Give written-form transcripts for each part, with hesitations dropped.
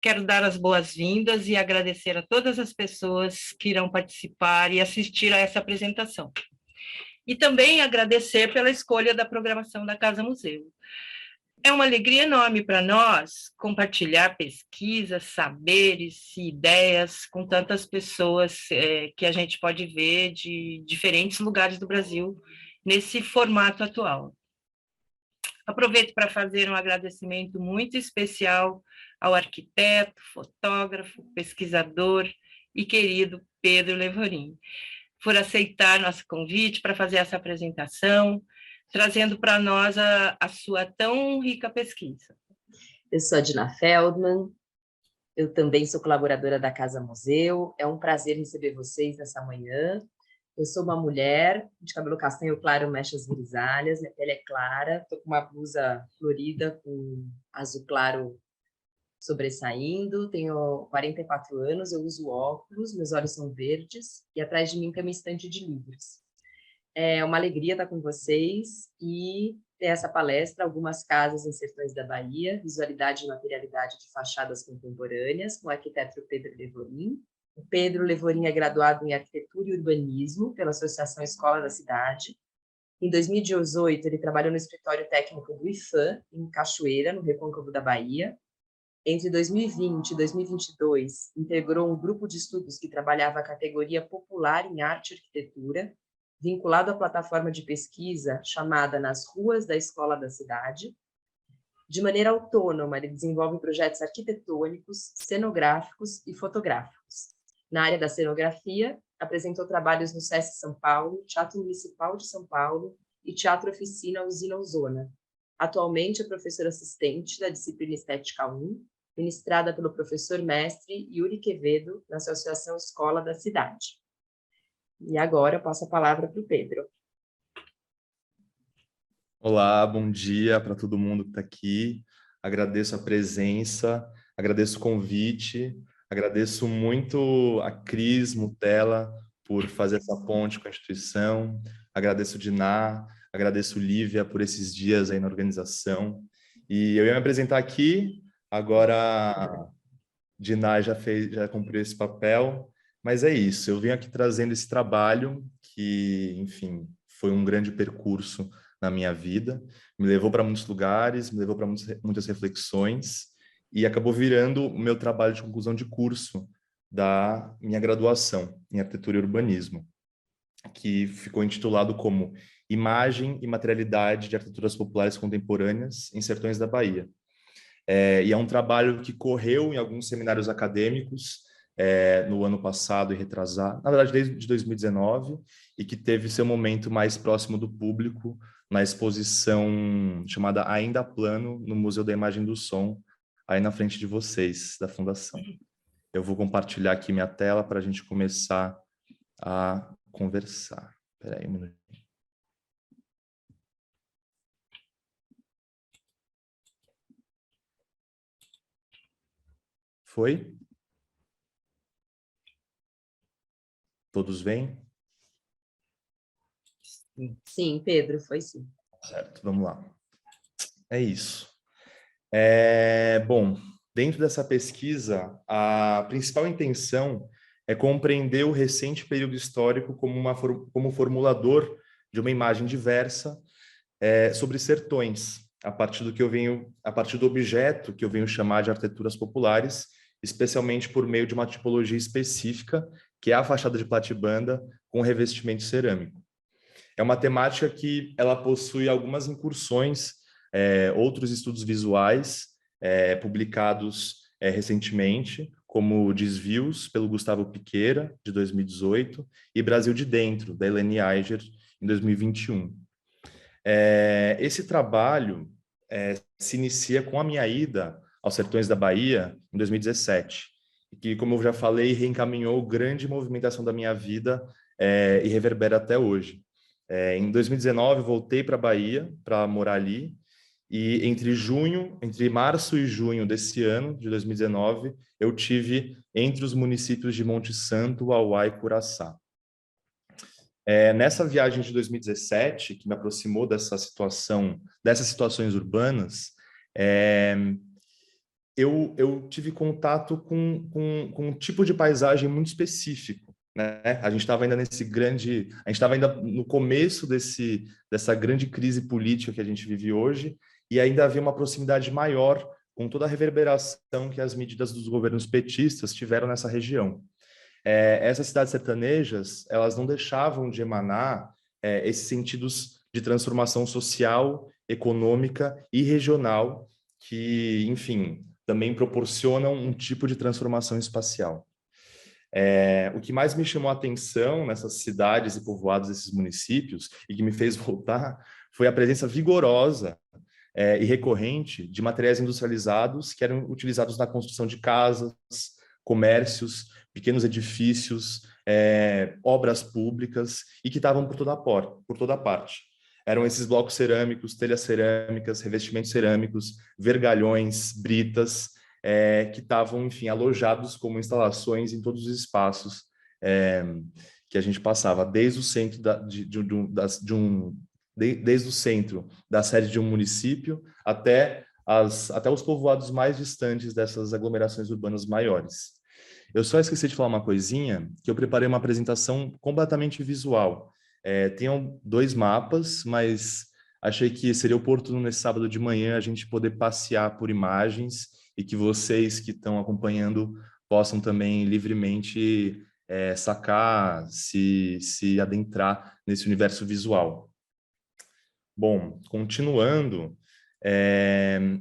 Quero dar as boas-vindas e agradecer a todas as pessoas que irão participar e assistir a essa apresentação. E também agradecer pela escolha da programação da Casa Museu. É uma alegria enorme para nós compartilhar pesquisas, saberes e ideias com tantas pessoas que a gente pode ver de diferentes lugares do Brasil nesse formato atual. Aproveito para fazer um agradecimento muito especial ao arquiteto, fotógrafo, pesquisador e querido Pedro Levorin, por aceitar nosso convite para fazer essa apresentação, trazendo para nós a sua tão rica pesquisa. Eu sou a Dina Feldman, eu também sou colaboradora da Casa Museu, é um prazer receber vocês nessa manhã. Eu sou uma mulher de cabelo castanho claro, mechas grisalhas, minha pele é clara, estou com uma blusa florida com azul claro sobressaindo, tenho 44 anos, eu uso óculos, meus olhos são verdes e atrás de mim tem uma estante de livros. É uma alegria estar com vocês e ter essa palestra, Algumas Casas em Sertões da Bahia, Visualidade e Materialidade de Fachadas Contemporâneas, com o arquiteto Pedro Levorin. O Pedro Levorin é graduado em Arquitetura e Urbanismo pela Associação Escola da Cidade. Em 2018, ele trabalhou no escritório técnico do IFAM, em Cachoeira, no Recôncavo da Bahia. Entre 2020 e 2022, integrou um grupo de estudos que trabalhava a categoria Popular em Arte e Arquitetura, vinculado à plataforma de pesquisa chamada Nas Ruas da Escola da Cidade. De maneira autônoma, ele desenvolve projetos arquitetônicos, cenográficos e fotográficos. Na área da cenografia, apresentou trabalhos no SESC São Paulo, Teatro Municipal de São Paulo e Teatro Oficina Usina Ozona. Atualmente é professor assistente da disciplina Estética 1, ministrada pelo professor mestre Yuri Quevedo, na Associação Escola da Cidade. E agora eu passo a palavra para o Pedro. Olá, bom dia para todo mundo que está aqui. Agradeço a presença, agradeço o convite, agradeço muito a Cris Mutella por fazer essa ponte com a instituição, agradeço o Diná, agradeço Lívia por esses dias aí na organização. E eu ia me apresentar aqui, agora Diná já cumpriu esse papel, mas é isso, eu venho aqui trazendo esse trabalho que, enfim, foi um grande percurso na minha vida, me levou para muitos lugares, me levou para muitas reflexões e acabou virando o meu trabalho de conclusão de curso da minha graduação em Arquitetura e Urbanismo, que ficou intitulado como Imagem e Materialidade de Arquiteturas Populares Contemporâneas em Sertões da Bahia. E é um trabalho que correu em alguns seminários acadêmicos no ano passado e retrasado, na verdade desde 2019, e que teve seu momento mais próximo do público na exposição chamada Ainda Plano, no Museu da Imagem e do Som, aí na frente de vocês, da Fundação. Eu vou compartilhar aqui minha tela para a gente começar a conversar. Espera aí um minutinho. Foi? Todos veem? Sim, Pedro, foi sim. Certo, vamos lá. É isso. Bom, dentro dessa pesquisa, a principal intenção é compreender o recente período histórico como formulador de uma imagem diversa sobre sertões, a partir do objeto que eu venho chamar de arquiteturas populares, especialmente por meio de uma tipologia específica, que é a fachada de platibanda com revestimento cerâmico. É uma temática que ela possui algumas incursões, outros estudos visuais publicados recentemente, como Desvios, pelo Gustavo Piqueira, de 2018, e Brasil de Dentro, da Helene Aiger, em 2021. Esse trabalho se inicia com a minha ida aos Sertões da Bahia, em 2017, que, como eu já falei, reencaminhou grande movimentação da minha vida e reverbera até hoje. Em 2019, voltei para a Bahia para morar ali, e entre março e junho desse ano, de 2019, eu tive entre os municípios de Monte Santo, Auá e Curaçá. Nessa viagem de 2017, que me aproximou dessas situações urbanas, eu tive contato com um tipo de paisagem muito específico, né? A gente estava ainda a gente estava ainda no começo dessa grande crise política que a gente vive hoje, e ainda havia uma proximidade maior com toda a reverberação que as medidas dos governos petistas tiveram nessa região. Essas cidades sertanejas, elas não deixavam de emanar esses sentidos de transformação social, econômica e regional que, enfim, também proporcionam um tipo de transformação espacial. O que mais me chamou a atenção nessas cidades e povoados desses municípios e que me fez voltar foi a presença vigorosa e recorrente de materiais industrializados que eram utilizados na construção de casas, comércios, pequenos edifícios, obras públicas e que estavam por toda parte. Eram esses blocos cerâmicos, telhas cerâmicas, revestimentos cerâmicos, vergalhões, britas, que estavam, enfim, alojados como instalações em todos os espaços que a gente passava, desde o centro desde o centro da sede de um município até os povoados mais distantes dessas aglomerações urbanas maiores. Eu só esqueci de falar uma coisinha, que eu preparei uma apresentação completamente visual. Tenho 2 mapas, mas achei que seria oportuno nesse sábado de manhã a gente poder passear por imagens e que vocês que estão acompanhando possam também livremente sacar, se adentrar nesse universo visual. Bom, continuando,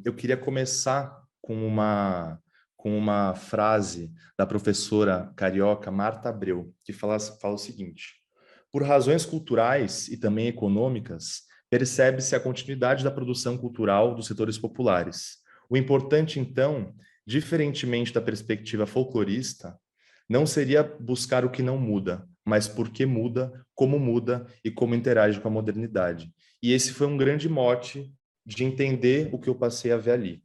eu queria começar com uma frase da professora carioca Marta Abreu, que fala o seguinte: por razões culturais e também econômicas, percebe-se a continuidade da produção cultural dos setores populares. O importante, então, diferentemente da perspectiva folclorista, não seria buscar o que não muda, mas por que muda e como interage com a modernidade. E esse foi um grande mote de entender o que eu passei a ver ali.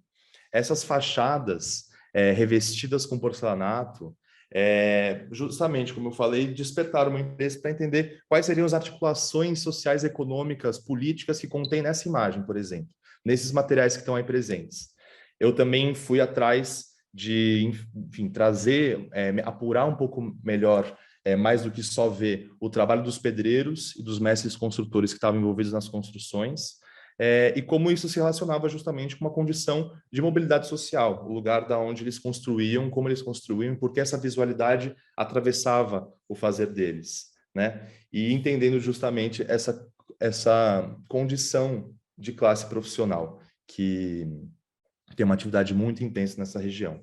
Essas fachadas revestidas com porcelanato, justamente, como eu falei, despertaram o meu interesse para entender quais seriam as articulações sociais, econômicas, políticas que contém nessa imagem, por exemplo, nesses materiais que estão aí presentes. Eu também fui atrás de, enfim, trazer, apurar um pouco melhor, mais do que só ver o trabalho dos pedreiros e dos mestres construtores que estavam envolvidos nas construções, e como isso se relacionava justamente com uma condição de mobilidade social, o lugar da onde eles construíam, como eles construíam, porque essa visualidade atravessava o fazer deles, né? E entendendo justamente essa condição de classe profissional, que tem uma atividade muito intensa nessa região.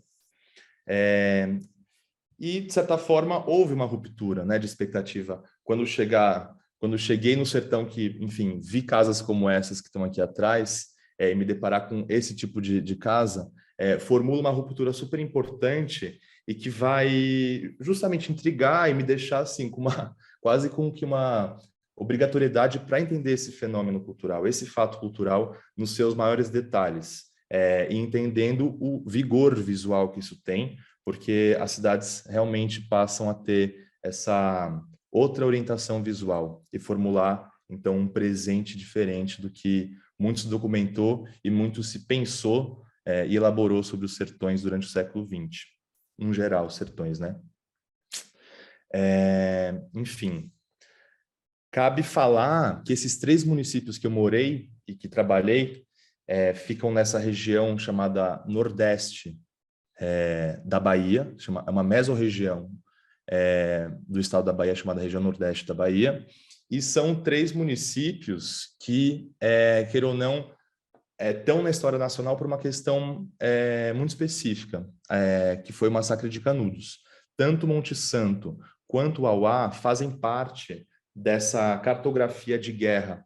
E, de certa forma, houve uma ruptura, né, de expectativa. Quando cheguei no sertão, que, enfim, vi casas como essas que estão aqui atrás, e me deparar com esse tipo de casa, formula uma ruptura super importante e que vai justamente intrigar e me deixar assim, quase com que uma obrigatoriedade para entender esse fenômeno cultural, esse fato cultural nos seus maiores detalhes, e entendendo o vigor visual que isso tem, porque as cidades realmente passam a ter essa outra orientação visual e formular, então, um presente diferente do que muito se documentou e muito se pensou e elaborou sobre os sertões durante o século XX. Em geral, os sertões, né? Enfim, cabe falar que esses 3 municípios que eu morei e que trabalhei ficam nessa região chamada Nordeste da Bahia, é uma mesorregião do estado da Bahia, chamada região Nordeste da Bahia, e são 3 municípios que, queira ou não, estão na história nacional por uma questão muito específica, que foi o massacre de Canudos. Tanto Monte Santo quanto Uauá fazem parte dessa cartografia de guerra,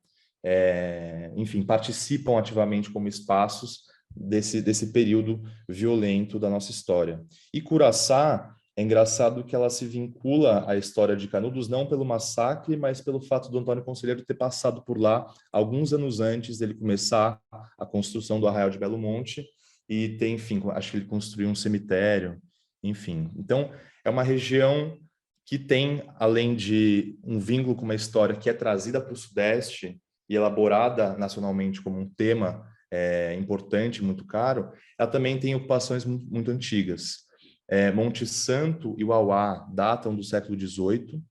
enfim, participam ativamente como espaços desse período violento da nossa história. E Curaçá, é engraçado que ela se vincula à história de Canudos não pelo massacre, mas pelo fato do Antônio Conselheiro ter passado por lá alguns anos antes dele começar a construção do Arraial de Belo Monte e ter, enfim, acho que ele construiu um cemitério, enfim. Então, é uma região que tem, além de um vínculo com uma história que é trazida para o Sudeste e elaborada nacionalmente como um tema importante, muito caro, ela também tem ocupações muito antigas. Monte Santo e Uauá datam do século XVIII.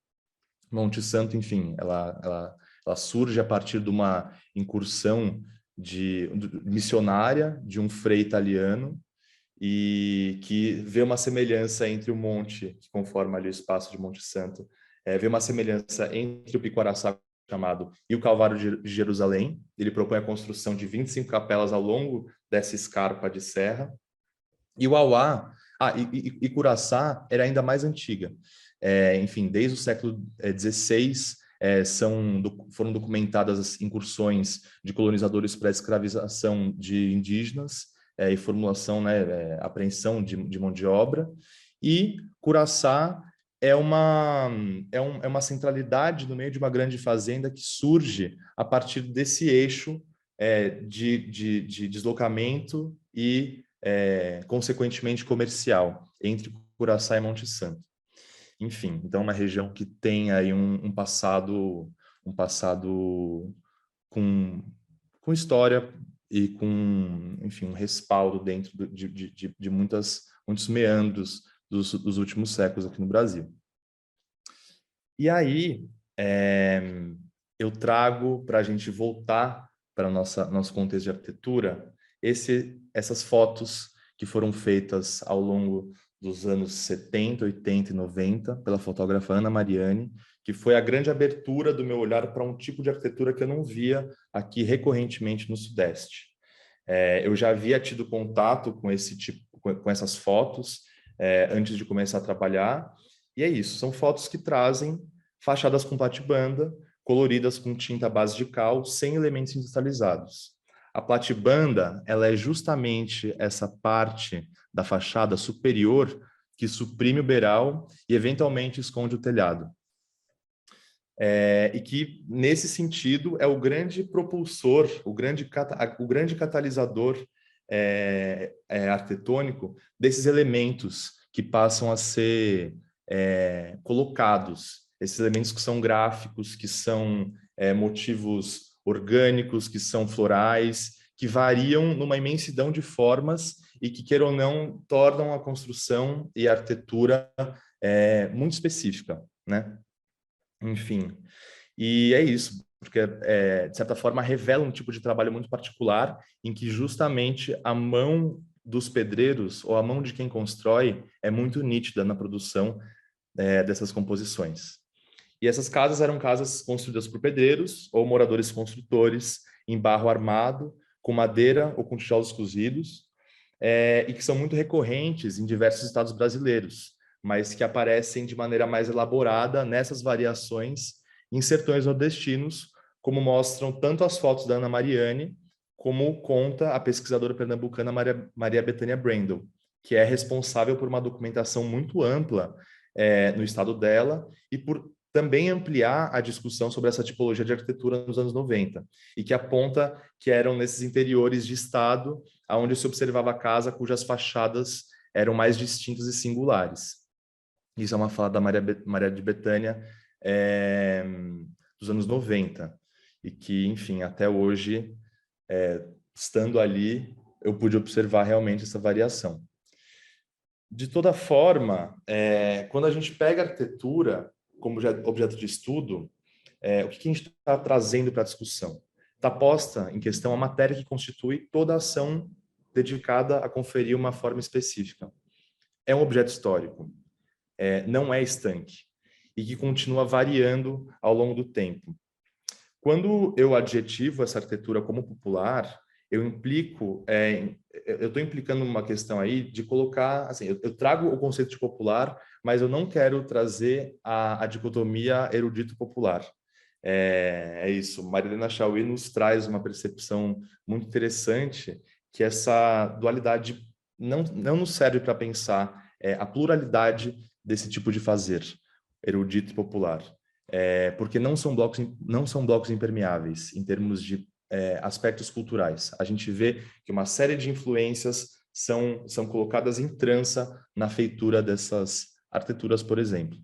Monte Santo, enfim, ela surge a partir de uma incursão missionária de um frei italiano, e que vê uma semelhança entre o monte, que conforma ali o espaço de Monte Santo, vê uma semelhança entre o Piquaraçá chamado e o Calvário de Jerusalém. Ele propõe a construção de 25 capelas ao longo dessa escarpa de serra. E o Auá, e Curaçá era ainda mais antiga. Enfim, desde o século XVI, foram documentadas as incursões de colonizadores para a escravização de indígenas, e formulação, apreensão de mão de obra. E Curaçá é uma centralidade no meio de uma grande fazenda que surge a partir desse eixo de deslocamento e, consequentemente, comercial entre Curaçá e Monte Santo. Enfim, então uma região que tem aí um passado com história e com, enfim, um respaldo dentro de muitos meandros dos últimos séculos aqui no Brasil. E aí, eu trago para a gente voltar para nosso contexto de arquitetura essas fotos que foram feitas ao longo dos anos 70, 80 e 90 pela fotógrafa Ana Mariani, que foi a grande abertura do meu olhar para um tipo de arquitetura que eu não via aqui recorrentemente no Sudeste. Eu já havia tido contato com essas fotos antes de começar a trabalhar, e é isso, são fotos que trazem fachadas com platibanda, coloridas com tinta à base de cal, sem elementos industrializados. A platibanda, ela é justamente essa parte da fachada superior que suprime o beiral e eventualmente esconde o telhado. E que, nesse sentido, é o grande propulsor, o grande catalisador arquitetônico desses elementos que passam a ser colocados, esses elementos que são gráficos, que são motivos orgânicos, que são florais, que variam numa imensidão de formas e que, queira ou não, tornam a construção e a arquitetura muito específica, né? Enfim, e é isso, porque, de certa forma, revela um tipo de trabalho muito particular em que justamente a mão dos pedreiros ou a mão de quem constrói é muito nítida na produção dessas composições. E essas casas eram casas construídas por pedreiros ou moradores construtores em barro armado, com madeira ou com tijolos cozidos, e que são muito recorrentes em diversos estados brasileiros, mas que aparecem de maneira mais elaborada nessas variações em sertões nordestinos, como mostram tanto as fotos da Ana Mariani, como conta a pesquisadora pernambucana Maria Bethânia Brendel, que é responsável por uma documentação muito ampla no estado dela e por também ampliar a discussão sobre essa tipologia de arquitetura nos anos 90, e que aponta que eram nesses interiores de estado onde se observava a casa cujas fachadas eram mais distintas e singulares. Isso é uma fala da Maria de Bethânia dos anos 90, e que, enfim, até hoje, estando ali, eu pude observar realmente essa variação. De toda forma, quando a gente pega a arquitetura como objeto de estudo, o que a gente está trazendo para a discussão? Está posta em questão a matéria que constitui toda a ação dedicada a conferir uma forma específica. É um objeto histórico, não é estanque, e que continua variando ao longo do tempo. Quando eu adjetivo essa arquitetura como popular, eu estou implicando uma questão aí de colocar, assim, eu trago o conceito de popular, mas eu não quero trazer a dicotomia erudito popular. É isso, Marilena Chauí nos traz uma percepção muito interessante, que essa dualidade não nos serve para pensar a pluralidade desse tipo de fazer, erudito e popular, porque não são blocos impermeáveis em termos de aspectos culturais. A gente vê que uma série de influências são colocadas em trança na feitura dessas arquiteturas, por exemplo.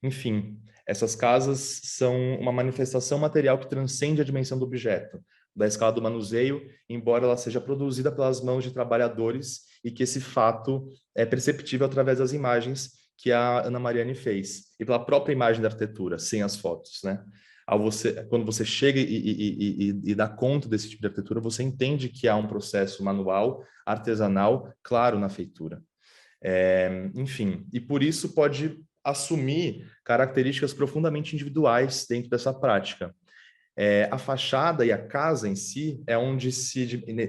Enfim, essas casas são uma manifestação material que transcende a dimensão do objeto, da escala do manuseio, embora ela seja produzida pelas mãos de trabalhadores e que esse fato é perceptível através das imagens que a Ana Mariani fez e pela própria imagem da arquitetura, sem as fotos, né? Quando você chega e dá conta desse tipo de arquitetura, você entende que há um processo manual, artesanal, claro na feitura. Enfim, e por isso pode assumir características profundamente individuais dentro dessa prática. A fachada e a casa em si é onde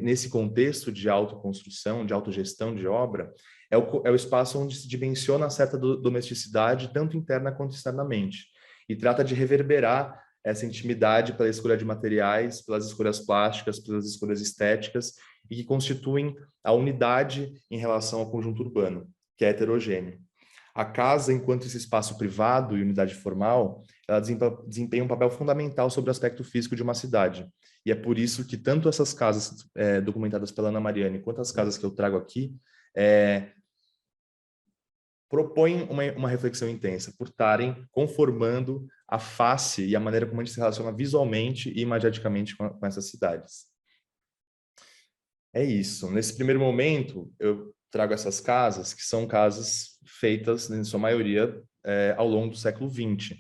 nesse contexto de autoconstrução, de autogestão de obra, é o espaço onde se dimensiona certa domesticidade, tanto interna quanto externamente, e trata de reverberar essa intimidade pela escolha de materiais, pelas escolhas plásticas, pelas escolhas estéticas, e que constituem a unidade em relação ao conjunto urbano, que é heterogêneo. A casa, enquanto esse espaço privado e unidade formal, ela desempenha um papel fundamental sobre o aspecto físico de uma cidade. E é por isso que tanto essas casas documentadas pela Ana Mariani, quanto as casas que eu trago aqui, propõem uma reflexão intensa, por estarem conformando a face e a maneira como a gente se relaciona visualmente e imaginaticamente com essas cidades. É isso. Nesse primeiro momento, eu trago essas casas, que são casas feitas, em sua maioria, ao longo do século XX,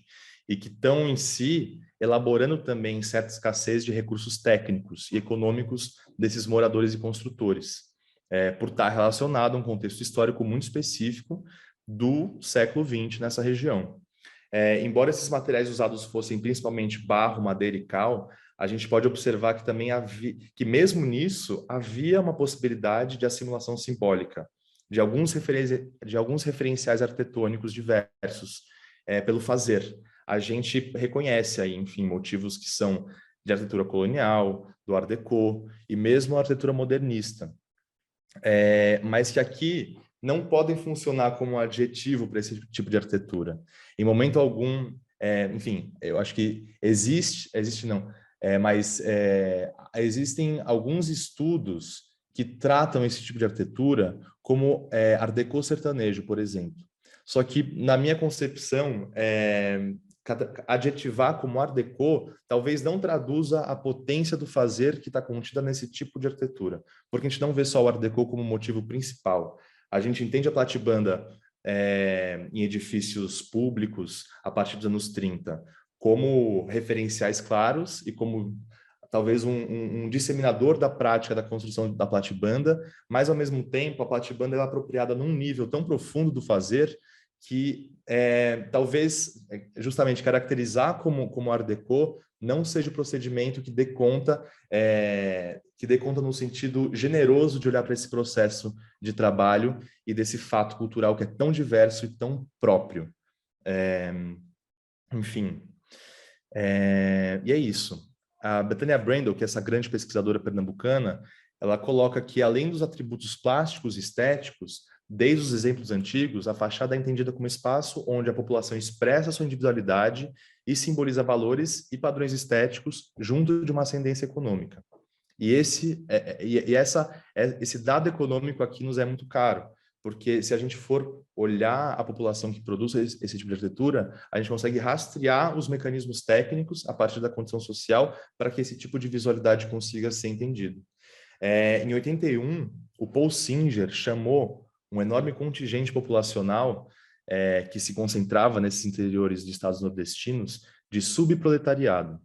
e que estão, em si, elaborando também certa escassez de recursos técnicos e econômicos desses moradores e construtores, por estar relacionado a um contexto histórico muito específico do século XX nessa região. Embora esses materiais usados fossem principalmente barro, madeira e cal, a gente pode observar que também que mesmo nisso havia uma possibilidade de assimilação simbólica de alguns referenciais arquitetônicos diversos pelo fazer. A gente reconhece aí, enfim, motivos que são de arquitetura colonial, do Art Deco e mesmo a arquitetura modernista, mas que aqui não podem funcionar como adjetivo para esse tipo de arquitetura. Em momento algum, enfim, eu acho que existem alguns estudos que tratam esse tipo de arquitetura como Art Deco sertanejo, por exemplo. Só que, na minha concepção, adjetivar como Art Deco talvez não traduza a potência do fazer que está contida nesse tipo de arquitetura, porque a gente não vê só o Art Deco como motivo principal. A gente entende a platibanda em edifícios públicos a partir dos anos 30 como referenciais claros e como talvez um disseminador da prática da construção da platibanda, mas ao mesmo tempo a platibanda é apropriada num nível tão profundo do fazer que talvez justamente caracterizar como Art Deco não seja o procedimento que dê conta no sentido generoso de olhar para esse processo de trabalho e desse fato cultural que é tão diverso e tão próprio. Enfim, e é isso. A Bethânia Brendel, que é essa grande pesquisadora pernambucana, ela coloca que, além dos atributos plásticos e estéticos, desde os exemplos antigos, a fachada é entendida como espaço onde a população expressa sua individualidade e simboliza valores e padrões estéticos junto de uma ascendência econômica. E esse dado econômico aqui nos é muito caro, porque se a gente for olhar a população que produz esse tipo de arquitetura, a gente consegue rastrear os mecanismos técnicos a partir da condição social para que esse tipo de visualidade consiga ser entendido. Em 81, o Paul Singer chamou um enorme contingente populacional que se concentrava nesses interiores de estados nordestinos de subproletariado.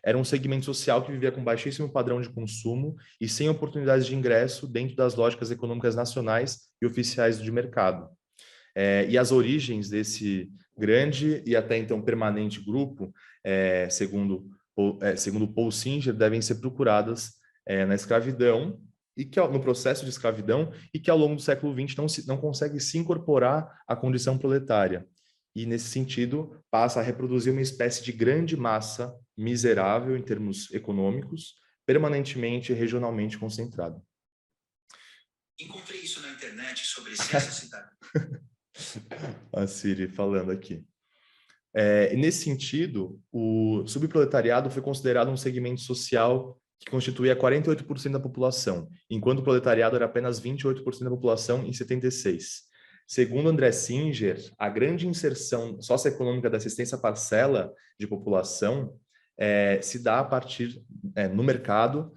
Era um segmento social que vivia com baixíssimo padrão de consumo e sem oportunidades de ingresso dentro das lógicas econômicas nacionais e oficiais de mercado. E as origens desse grande e até então permanente grupo, segundo Paul Singer, devem ser procuradas na escravidão e que no processo de escravidão e que ao longo do século XX não consegue se incorporar à condição proletária. E, nesse sentido, passa a reproduzir uma espécie de grande massa miserável em termos econômicos, permanentemente e regionalmente concentrada. Encontrei isso na internet sobre ciência cidadã. A Siri falando aqui. E nesse sentido, o subproletariado foi considerado um segmento social que constituía 48% da população, enquanto o proletariado era apenas 28% da população em 76. Segundo André Singer, a grande inserção socioeconômica da assistência parcela de população se dá a partir, no mercado,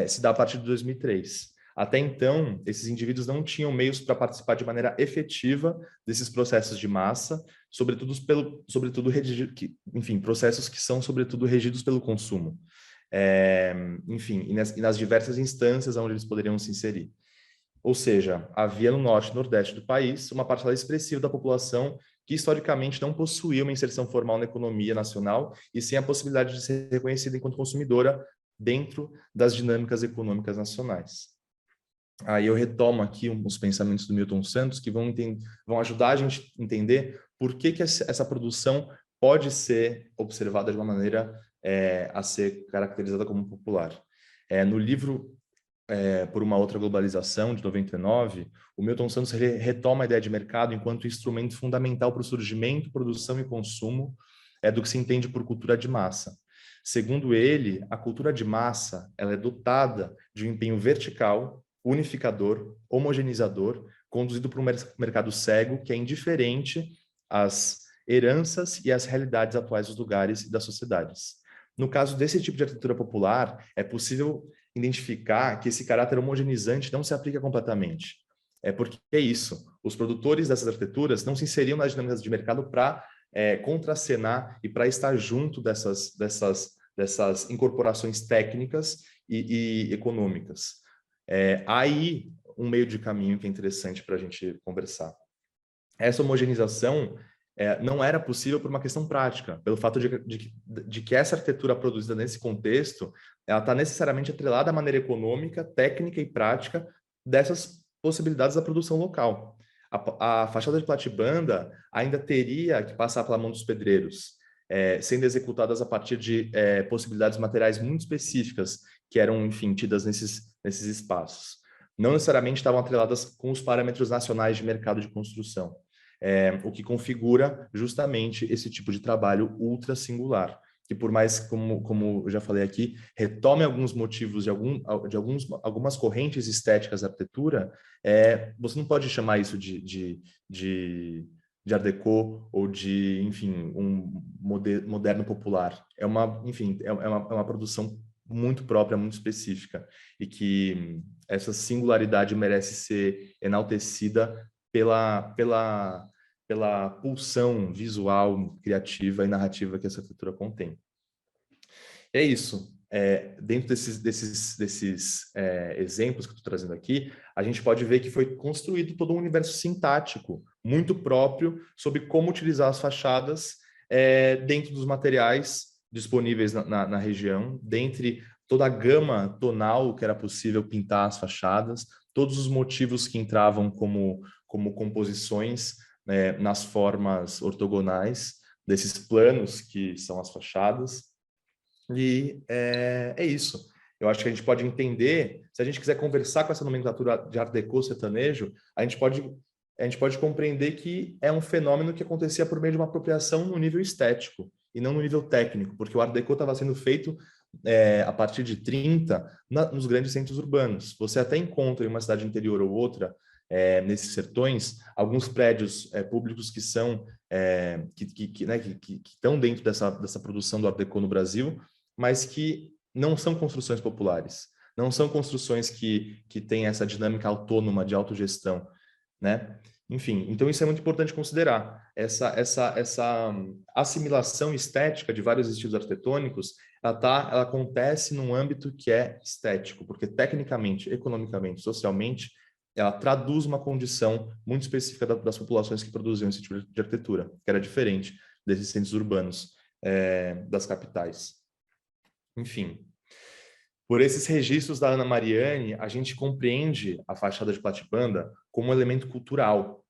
se dá a partir de 2003. Até então, esses indivíduos não tinham meios para participar de maneira efetiva desses processos de massa, sobretudo processos que são, sobretudo, regidos pelo consumo. Enfim, e nas diversas instâncias onde eles poderiam se inserir. Ou seja, havia no norte e nordeste do país uma parcela expressiva da população que historicamente não possuía uma inserção formal na economia nacional e sem a possibilidade de ser reconhecida enquanto consumidora dentro das dinâmicas econômicas nacionais. Aí eu retomo aqui os pensamentos do Milton Santos, que vão ajudar a gente a entender por que essa produção pode ser observada de uma maneira a ser caracterizada como popular. No livro Por uma Outra Globalização, de 99, o Milton Santos retoma a ideia de mercado enquanto instrumento fundamental para o surgimento, produção e consumo do que se entende por cultura de massa. Segundo ele, a cultura de massa ela é dotada de um empenho vertical, unificador, homogeneizador, conduzido por um mercado cego que é indiferente às heranças e às realidades atuais dos lugares e das sociedades. No caso desse tipo de arquitetura popular, é possível identificar que esse caráter homogeneizante não se aplica completamente. Porque é isso, os produtores dessas arquiteturas não se inseriam nas dinâmicas de mercado para contracenar e para estar junto dessas incorporações técnicas e econômicas. Aí um meio de caminho que é interessante para a gente conversar. Essa homogeneização não era possível por uma questão prática, pelo fato de que essa arquitetura produzida nesse contexto, ela está necessariamente atrelada à maneira econômica, técnica e prática dessas possibilidades da produção local. A fachada de platibanda ainda teria que passar pela mão dos pedreiros, sendo executadas a partir de possibilidades materiais muito específicas que eram, enfim, tidas nesses espaços. Não necessariamente estavam atreladas com os parâmetros nacionais de mercado de construção. O que configura justamente esse tipo de trabalho ultra singular, que por mais, como eu já falei aqui, retome alguns motivos de algumas correntes estéticas da arquitetura, você não pode chamar isso de Art Deco ou de, enfim, um moderno popular. Enfim, é uma produção muito própria, muito específica, e que essa singularidade merece ser enaltecida pela pulsão visual, criativa e narrativa que essa arquitetura contém. É isso. Dentro desses exemplos que eu estou trazendo aqui, a gente pode ver que foi construído todo um universo sintático muito próprio sobre como utilizar as fachadas dentro dos materiais disponíveis na região, dentre toda a gama tonal que era possível pintar as fachadas, todos os motivos que entravam como composições nas formas ortogonais desses planos que são as fachadas. E é isso. Eu acho que a gente pode entender, se a gente quiser conversar com essa nomenclatura de Art Deco sertanejo, a gente pode compreender que é um fenômeno que acontecia por meio de uma apropriação no nível estético e não no nível técnico, porque o Art Deco estava sendo feito a partir de 30 nos grandes centros urbanos. Você até encontra em uma cidade interior ou outra, nesses sertões, alguns prédios públicos que são que estão dentro dessa produção do Art Deco no Brasil, mas que não são construções populares, não são construções que têm essa dinâmica autônoma de autogestão, né? Enfim, então isso é muito importante considerar. Essa assimilação estética de vários estilos arquitetônicos, ela acontece num âmbito que é estético, porque tecnicamente, economicamente, socialmente, ela traduz uma condição muito específica das populações que produziam esse tipo de arquitetura, que era diferente desses centros urbanos das capitais. Enfim, por esses registros da Ana Mariani, a gente compreende a fachada de platibanda como um elemento cultural,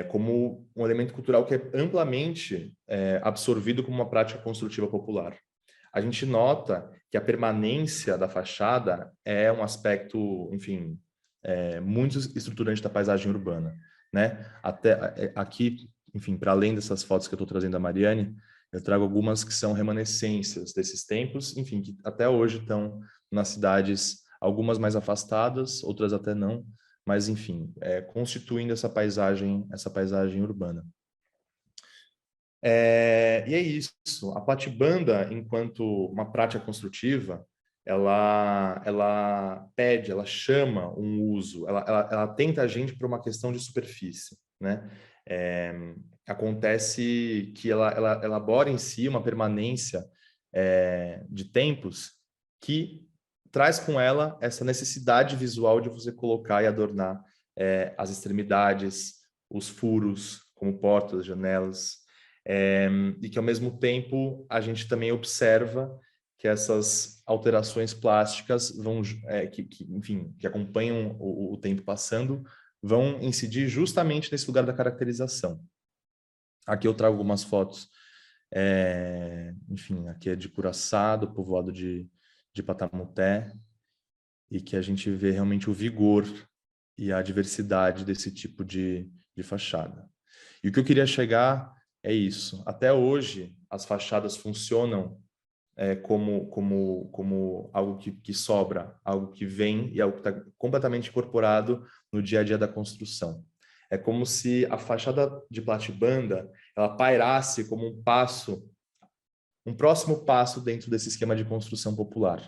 como um elemento cultural que é amplamente absorvido como uma prática construtiva popular. A gente nota que a permanência da fachada é um aspecto, enfim, muito estruturante da paisagem urbana, né? Até aqui, enfim, para além dessas fotos que eu estou trazendo da Mariani, eu trago algumas que são remanescências desses tempos, enfim, que até hoje estão nas cidades, algumas mais afastadas, outras até não, mas enfim, constituindo essa paisagem urbana. E é isso. A platibanda, enquanto uma prática construtiva, ela pede, ela chama um uso, ela tenta a gente por uma questão de superfície, né? Acontece que ela elabora em si uma permanência de tempos que traz com ela essa necessidade visual de você colocar e adornar as extremidades, os furos, como portas, janelas, e que ao mesmo tempo a gente também observa que essas alterações plásticas vão, enfim, que acompanham o tempo passando, vão incidir justamente nesse lugar da caracterização. Aqui eu trago algumas fotos, enfim, aqui é de Curaçá, do povoado de Patamuté, e que a gente vê realmente o vigor e a diversidade desse tipo de fachada. E o que eu queria chegar é isso. Até hoje, as fachadas funcionam como algo que sobra, algo que vem e algo que está completamente incorporado no dia a dia da construção. É como se a fachada de platibanda ela pairasse como um próximo passo dentro desse esquema de construção popular.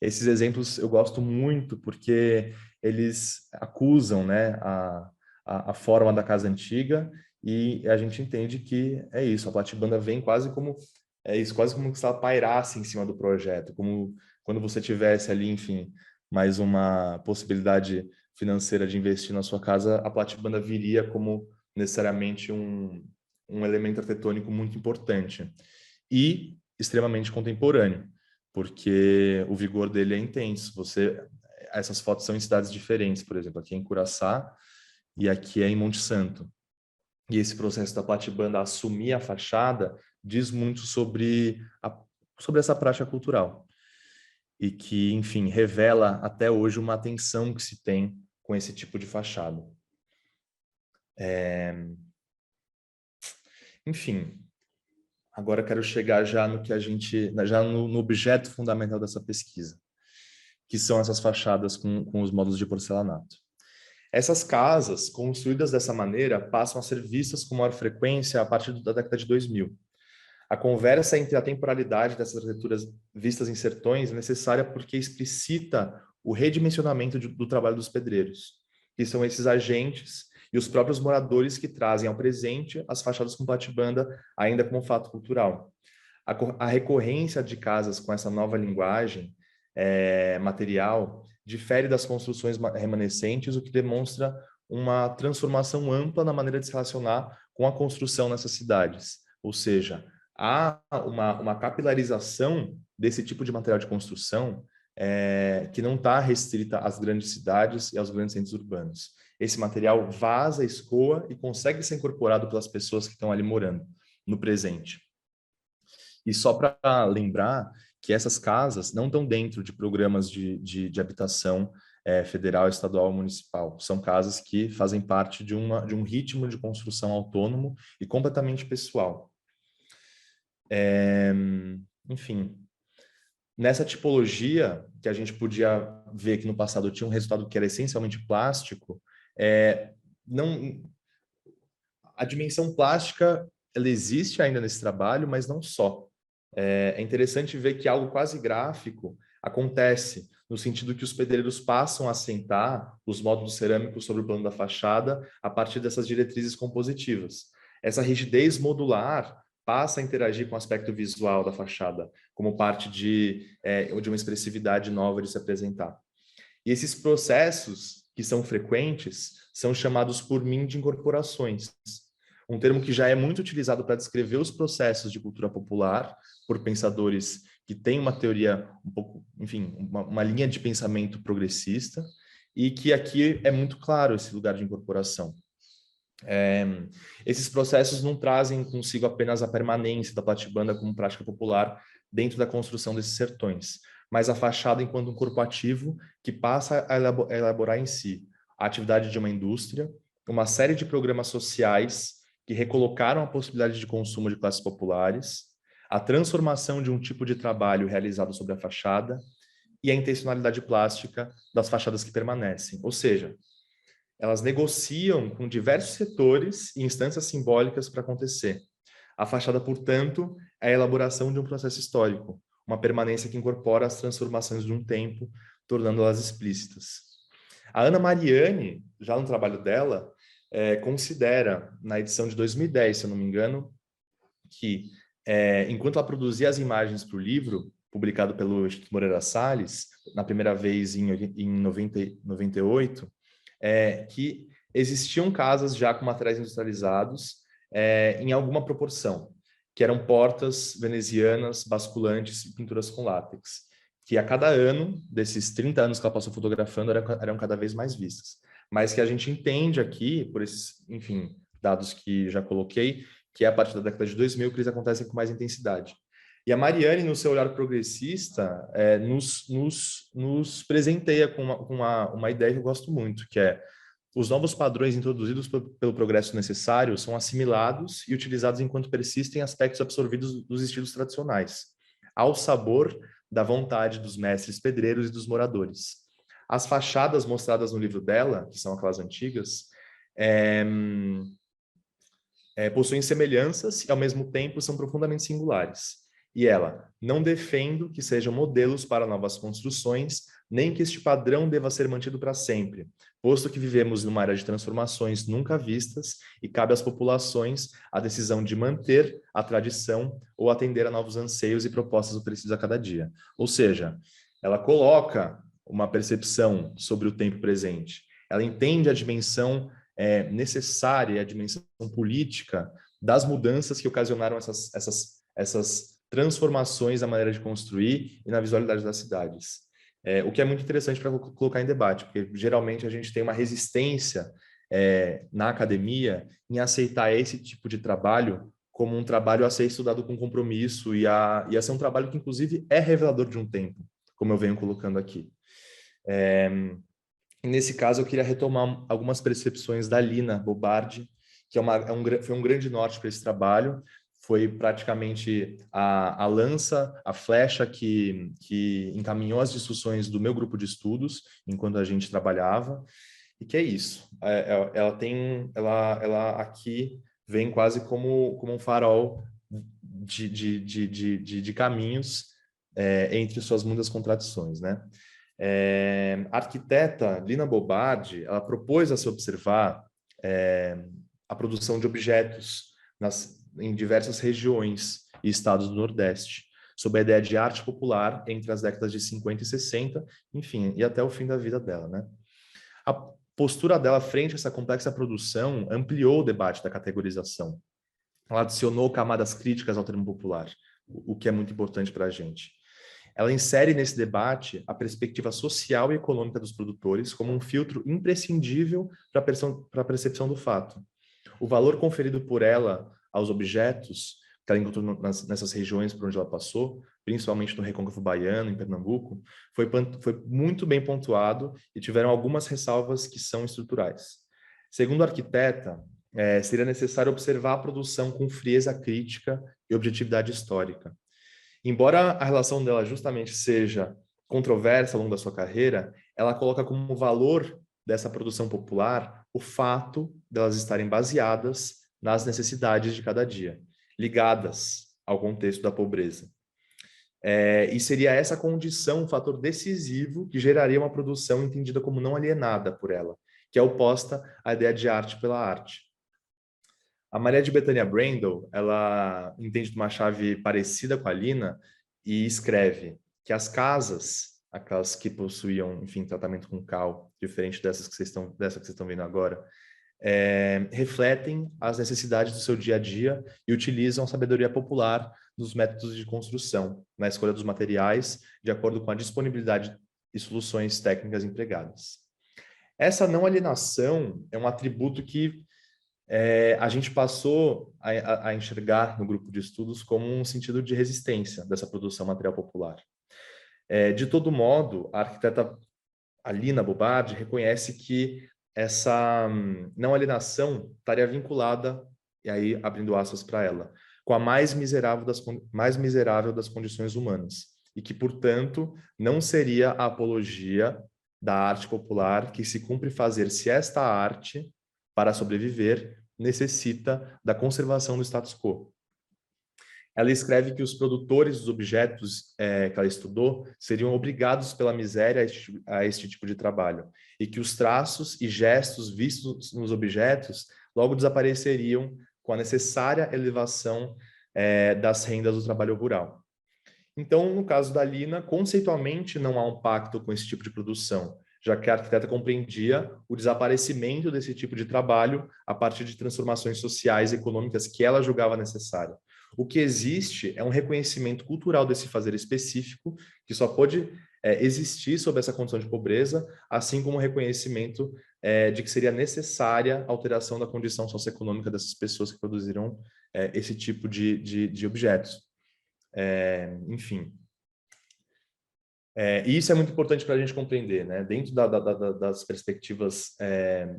Esses exemplos eu gosto muito porque eles acusam, né, a forma da casa antiga, e a gente entende que é isso, a platibanda vem quase como quase como se ela pairasse em cima do projeto, como quando você tivesse ali, enfim, mais uma possibilidade financeira de investir na sua casa, a platibanda viria como necessariamente um elemento arquitetônico muito importante e extremamente contemporâneo, porque o vigor dele é intenso. Essas fotos são em cidades diferentes, por exemplo, aqui é em Curaçá e aqui é em Monte Santo. E esse processo da platibanda assumir a fachada diz muito sobre essa prática cultural. E que, enfim, revela até hoje uma atenção que se tem com esse tipo de fachada. Enfim, agora quero chegar já no que no objeto fundamental dessa pesquisa, que são essas fachadas com os módulos de porcelanato. Essas casas, construídas dessa maneira, passam a ser vistas com maior frequência a partir da década de 2000. A conversa entre a temporalidade dessas arquiteturas vistas em sertões é necessária porque explicita o redimensionamento do trabalho dos pedreiros, que são esses agentes e os próprios moradores que trazem ao presente as fachadas com platibanda ainda como fato cultural. A recorrência de casas com essa nova linguagem material difere das construções remanescentes, o que demonstra uma transformação ampla na maneira de se relacionar com a construção nessas cidades. Ou seja, há uma capilarização desse tipo de material de construção que não está restrita às grandes cidades e aos grandes centros urbanos. Esse material vaza, escoa e consegue ser incorporado pelas pessoas que estão ali morando no presente. E só para lembrar que essas casas não estão dentro de programas de habitação federal, estadual ou municipal. São casas que fazem parte de um ritmo de construção autônomo e completamente pessoal. Enfim, nessa tipologia, que a gente podia ver que no passado tinha um resultado que era essencialmente plástico, a dimensão plástica ela existe ainda nesse trabalho, mas não só. É interessante ver que algo quase gráfico acontece, no sentido que os pedreiros passam a assentar os módulos cerâmicos sobre o plano da fachada a partir dessas diretrizes compositivas. Essa rigidez modular passa a interagir com o aspecto visual da fachada, como parte de uma expressividade nova de se apresentar. E esses processos, que são frequentes, são chamados por mim de incorporações. Um termo que já é muito utilizado para descrever os processos de cultura popular por pensadores que têm uma teoria um pouco, enfim, uma linha de pensamento progressista, e que aqui é muito claro esse lugar de incorporação. Esses processos não trazem consigo apenas a permanência da platibanda como prática popular dentro da construção desses sertões, mas a fachada enquanto um corpo ativo que passa a elaborar em si a atividade de uma indústria, uma série de programas sociais que recolocaram a possibilidade de consumo de classes populares, a transformação de um tipo de trabalho realizado sobre a fachada e a intencionalidade plástica das fachadas que permanecem. Ou seja, elas negociam com diversos setores e instâncias simbólicas para acontecer. A fachada, portanto, é a elaboração de um processo histórico, uma permanência que incorpora as transformações de um tempo, tornando-as explícitas. A Ana Mariani, já no trabalho dela, considera, na edição de 2010, se eu não me engano, que, enquanto ela produzia as imagens para o livro, publicado pelo Instituto Moreira Salles, na primeira vez em 98, que existiam casas já com materiais industrializados em alguma proporção, que eram portas venezianas, basculantes e pinturas com látex, que a cada ano, desses 30 anos que ela passou fotografando, eram cada vez mais vistas. Mas que a gente entende aqui, por esses, enfim, dados que já coloquei, que é a partir da década de 2000 que eles acontecem com mais intensidade. E a Mariani, no seu olhar progressista, nos presenteia com uma ideia que eu gosto muito, que é: os novos padrões introduzidos pelo progresso necessário são assimilados e utilizados enquanto persistem aspectos absorvidos dos estilos tradicionais, ao sabor da vontade dos mestres pedreiros e dos moradores. As fachadas mostradas no livro dela, que são aquelas antigas, possuem semelhanças e, ao mesmo tempo, são profundamente singulares. E ela: não defendo que sejam modelos para novas construções, nem que este padrão deva ser mantido para sempre, posto que vivemos numa era de transformações nunca vistas e cabe às populações a decisão de manter a tradição ou atender a novos anseios e propostas oferecidas a cada dia. Ou seja, ela coloca uma percepção sobre o tempo presente. Ela entende a dimensão necessária, a dimensão política das mudanças que ocasionaram essas transformações na maneira de construir e na visualidade das cidades. O que é muito interessante para colocar em debate, porque geralmente a gente tem uma resistência na academia em aceitar esse tipo de trabalho como um trabalho a ser estudado com compromisso e a ser um trabalho que, inclusive, é revelador de um tempo, como eu venho colocando aqui. Nesse caso, eu queria retomar algumas percepções da Lina Bobardi, que foi um grande norte para esse trabalho. Foi praticamente a lança, a flecha que encaminhou as discussões do meu grupo de estudos enquanto a gente trabalhava. E que é isso. Ela aqui vem quase como um farol de caminhos entre suas muitas contradições, né? A arquiteta Lina Bobardi, ela propôs a se observar a produção de objetos em diversas regiões e estados do Nordeste, sob a ideia de arte popular entre as décadas de 50 e 60, enfim, e até o fim da vida dela, né? A postura dela frente a essa complexa produção ampliou o debate da categorização. Ela adicionou camadas críticas ao termo popular, o que é muito importante para a gente. Ela insere nesse debate a perspectiva social e econômica dos produtores como um filtro imprescindível para a percepção do fato. O valor conferido por ela aos objetos que ela encontrou nessas regiões por onde ela passou, principalmente no Recôncavo Baiano, em Pernambuco, foi muito bem pontuado e tiveram algumas ressalvas que são estruturais. Segundo a arquiteta, seria necessário observar a produção com frieza crítica e objetividade histórica. Embora a relação dela justamente seja controversa ao longo da sua carreira, ela coloca como valor dessa produção popular o fato delas estarem baseadas nas necessidades de cada dia, ligadas ao contexto da pobreza. E seria essa condição um fator decisivo que geraria uma produção entendida como não alienada por ela, que é oposta à ideia de arte pela arte. A Maria de Bethânia Brendel, ela entende de uma chave parecida com a Lina e escreve que as casas, aquelas que possuíam, enfim, tratamento com cal, diferente dessa que vocês estão vendo agora, refletem as necessidades do seu dia a dia e utilizam a sabedoria popular nos métodos de construção, na escolha dos materiais, de acordo com a disponibilidade e soluções técnicas empregadas. Essa não alienação é um atributo que a gente passou a enxergar no grupo de estudos como um sentido de resistência dessa produção material popular. De todo modo, a arquiteta Lina Bobardi reconhece que essa não alienação estaria vinculada, e aí abrindo aspas para ela, com a mais miserável das condições humanas, e que, portanto, não seria a apologia da arte popular que se cumpre fazer se esta arte, para sobreviver, necessita da conservação do status quo. ela escreve que os produtores dos objetos que ela estudou seriam obrigados pela miséria a este tipo de trabalho, e que os traços e gestos vistos nos objetos logo desapareceriam com a necessária elevação das rendas do trabalho rural. Então, no caso da Lina, conceitualmente não há um pacto com esse tipo de produção, já que a arquiteta compreendia o desaparecimento desse tipo de trabalho a partir de transformações sociais e econômicas que ela julgava necessário. O que existe é um reconhecimento cultural desse fazer específico, que só pode existir sob essa condição de pobreza, assim como o reconhecimento de que seria necessária a alteração da condição socioeconômica dessas pessoas que produziram esse tipo de objetos. Enfim. E isso é muito importante para a gente compreender, né? Dentro das perspectivas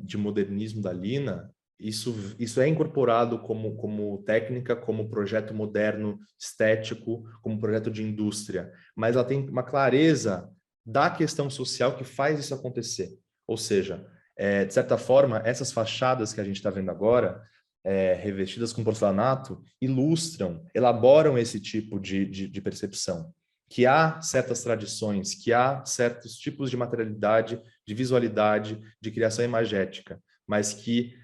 de modernismo da Lina, isso é incorporado como técnica, como projeto moderno estético, como projeto de indústria, mas ela tem uma clareza da questão social que faz isso acontecer. Ou seja, de certa forma, essas fachadas que a gente está vendo agora, revestidas com porcelanato, ilustram, elaboram esse tipo de percepção. Que há certas tradições, que há certos tipos de materialidade, de visualidade, de criação imagética, mas que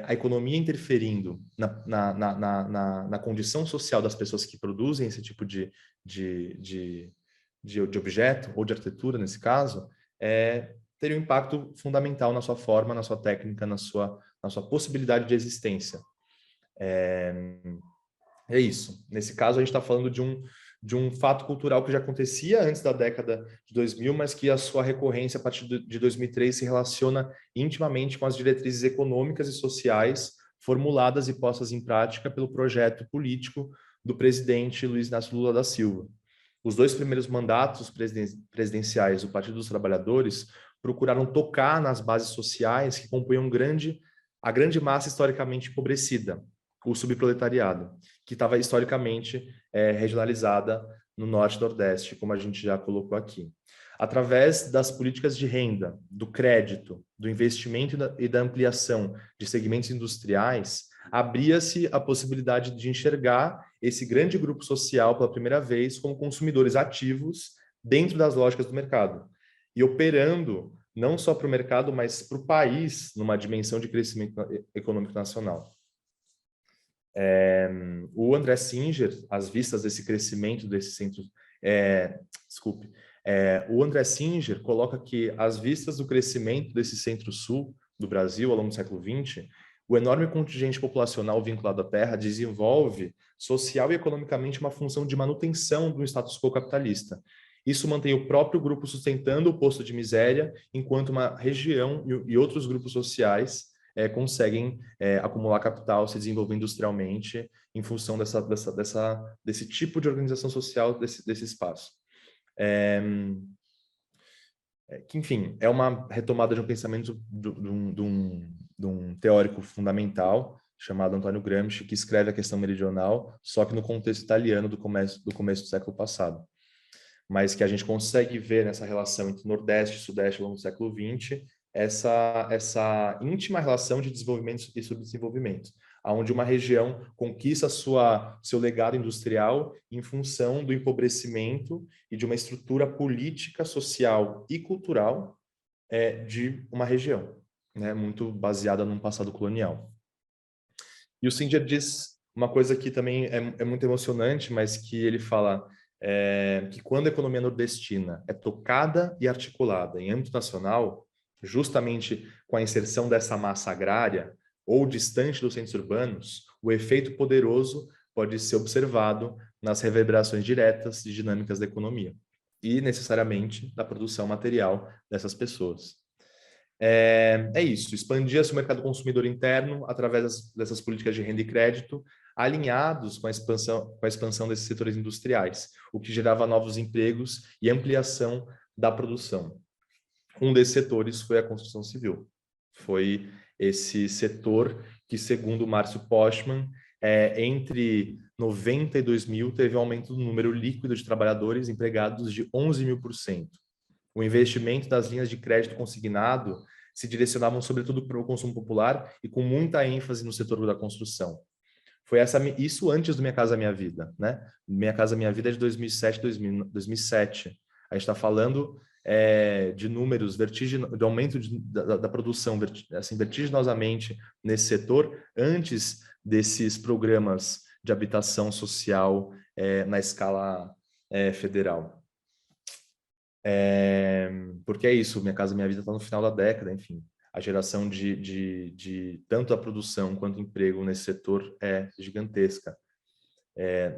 a economia interferindo na condição social das pessoas que produzem esse tipo de objeto, ou de arquitetura, nesse caso, teria um impacto fundamental na sua forma, na sua técnica, na sua possibilidade de existência. É isso. Nesse caso, a gente está falando de um fato cultural que já acontecia antes da década de 2000, mas que a sua recorrência a partir de 2003 se relaciona intimamente com as diretrizes econômicas e sociais formuladas e postas em prática pelo projeto político do presidente Luiz Inácio Lula da Silva. Os 2 primeiros mandatos presidenciais do Partido dos Trabalhadores procuraram tocar nas bases sociais que compunham a grande massa historicamente empobrecida, o subproletariado, que estava historicamente regionalizada no Norte e Nordeste, como a gente já colocou aqui. Através das políticas de renda, do crédito, do investimento e da ampliação de segmentos industriais, abria-se a possibilidade de enxergar esse grande grupo social pela primeira vez como consumidores ativos dentro das lógicas do mercado, e operando não só para o mercado, mas para o país numa dimensão de crescimento econômico nacional. O André Singer, às vistas desse crescimento desse centro... o André Singer coloca que, às vistas do crescimento desse centro-sul do Brasil ao longo do século XX, o enorme contingente populacional vinculado à terra desenvolve social e economicamente uma função de manutenção do status quo capitalista. Isso mantém o próprio grupo sustentando o posto de miséria, enquanto uma região e outros grupos sociais conseguem acumular capital, se desenvolver industrialmente em função desse tipo de organização social, desse espaço. Que, enfim, é uma retomada de um pensamento de um teórico fundamental chamado Antônio Gramsci, que escreve a questão meridional, só que no contexto italiano do começo do século passado. Mas que a gente consegue ver nessa relação entre Nordeste e Sudeste ao longo do século XX, essa íntima relação de desenvolvimento e subdesenvolvimento, onde uma região conquista seu legado industrial em função do empobrecimento e de uma estrutura política, social e cultural de uma região, né, muito baseada num passado colonial. E o Singer diz uma coisa que também é muito emocionante, mas que ele fala que quando a economia nordestina é tocada e articulada em âmbito nacional, justamente com a inserção dessa massa agrária ou distante dos centros urbanos, o efeito poderoso pode ser observado nas reverberações diretas e dinâmicas da economia e, necessariamente, da produção material dessas pessoas. É isso, expandia-se o mercado consumidor interno através dessas políticas de renda e crédito, alinhados com a expansão desses setores industriais, o que gerava novos empregos e ampliação da produção. Um desses setores foi a construção civil. Foi esse setor que, segundo Márcio Postman, entre 90 e 2000 teve um aumento do número líquido de trabalhadores empregados de 11.000%. O investimento das linhas de crédito consignado se direcionavam sobretudo para o consumo popular e com muita ênfase no setor da construção. Isso antes do Minha Casa Minha Vida, né? Minha Casa Minha Vida é de 2007. A gente está falando de números, de aumento da produção assim, vertiginosamente nesse setor, antes desses programas de habitação social na escala federal. Porque é isso, Minha Casa Minha Vida está no final da década, enfim. A geração de tanto a produção quanto emprego nesse setor é gigantesca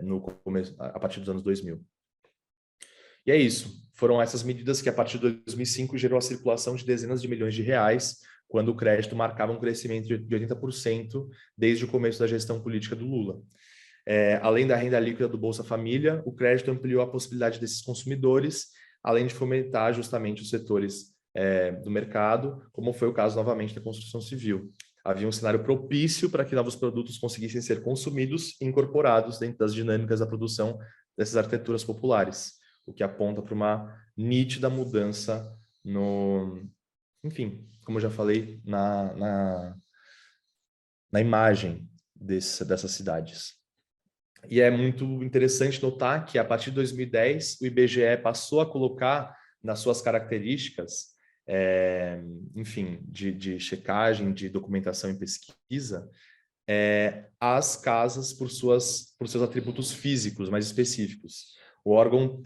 no começo, a partir dos anos 2000. E é isso. Foram essas medidas que, a partir de 2005, gerou a circulação de dezenas de milhões de reais, quando o crédito marcava um crescimento de 80% desde o começo da gestão política do Lula. Além da renda líquida do Bolsa Família, o crédito ampliou a possibilidade desses consumidores, além de fomentar justamente os setores do mercado, como foi o caso novamente da construção civil. Havia um cenário propício para que novos produtos conseguissem ser consumidos e incorporados dentro das dinâmicas da produção dessas arquiteturas populares, o que aponta para uma nítida mudança enfim, como eu já falei, na imagem dessas cidades. E é muito interessante notar que, a partir de 2010, o IBGE passou a colocar nas suas características, enfim, de checagem, de documentação e pesquisa, as casas por seus atributos físicos mais específicos. O órgão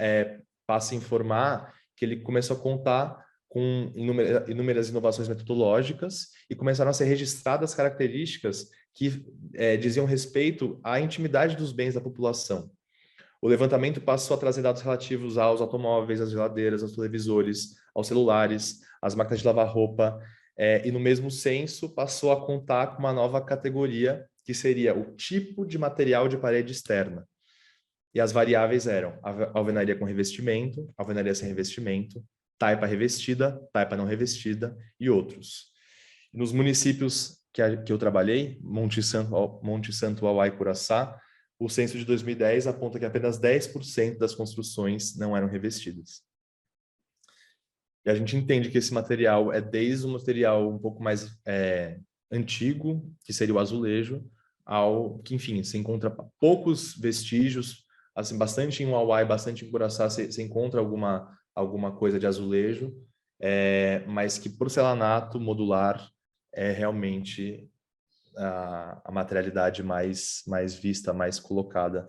passa a informar que ele começou a contar com inúmeras inovações metodológicas e começaram a ser registradas características que diziam respeito à intimidade dos bens da população. O levantamento passou a trazer dados relativos aos automóveis, às geladeiras, aos televisores, aos celulares, às máquinas de lavar roupa, e no mesmo senso passou a contar com uma nova categoria, que seria o tipo de material de parede externa. E as variáveis eram alvenaria com revestimento, alvenaria sem revestimento, taipa revestida, taipa não revestida e outros. Nos municípios que eu trabalhei, Monte Santo, Auá e Curaçá, o censo de 2010 aponta que apenas 10% das construções não eram revestidas. E a gente entende que esse material é desde um material um pouco mais antigo, que seria o azulejo, ao que, enfim, se encontra poucos vestígios, assim, bastante em Uauá e bastante em Curaçá se encontra alguma coisa de azulejo, mas que porcelanato modular é realmente a materialidade mais vista, mais colocada,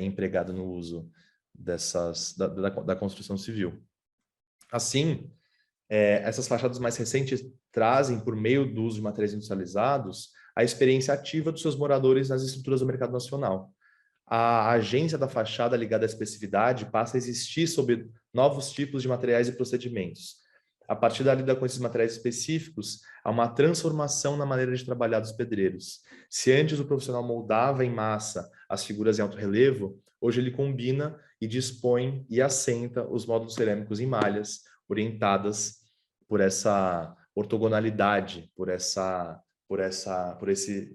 empregada no uso da construção civil. Assim, essas fachadas mais recentes trazem, por meio do uso de materiais industrializados, a experiência ativa dos seus moradores nas estruturas do mercado nacional. A agência da fachada ligada à especificidade passa a existir sob novos tipos de materiais e procedimentos. A partir da lida com esses materiais específicos, há uma transformação na maneira de trabalhar dos pedreiros. Se antes o profissional moldava em massa as figuras em alto relevo, hoje ele combina e dispõe e assenta os módulos cerâmicos em malhas, orientadas por essa ortogonalidade, por esse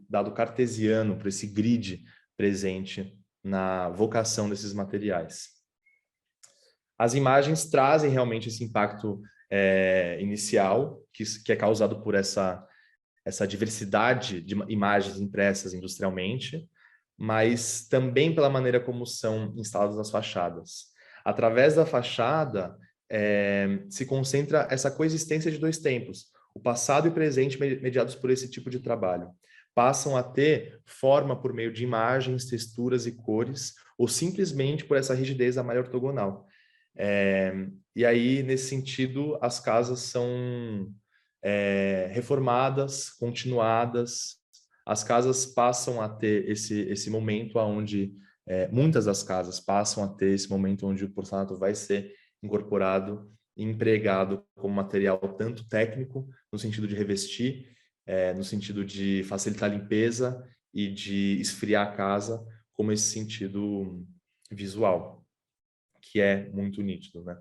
dado cartesiano, por esse grid presente na vocação desses materiais. As imagens trazem realmente esse impacto inicial, que é causado por essa diversidade de imagens impressas industrialmente, mas também pela maneira como são instaladas as fachadas. Através da fachada, se concentra essa coexistência de dois tempos, o passado e o presente mediados por esse tipo de trabalho. Passam a ter forma por meio de imagens, texturas e cores, ou simplesmente por essa rigidez da malha ortogonal. E aí, nesse sentido, as casas são reformadas, continuadas. As casas passam a ter esse momento onde muitas das casas passam a ter esse momento onde o porcelanato vai ser incorporado e empregado como material tanto técnico, no sentido de revestir, no sentido de facilitar a limpeza e de esfriar a casa, como esse sentido visual, que é muito nítido, né?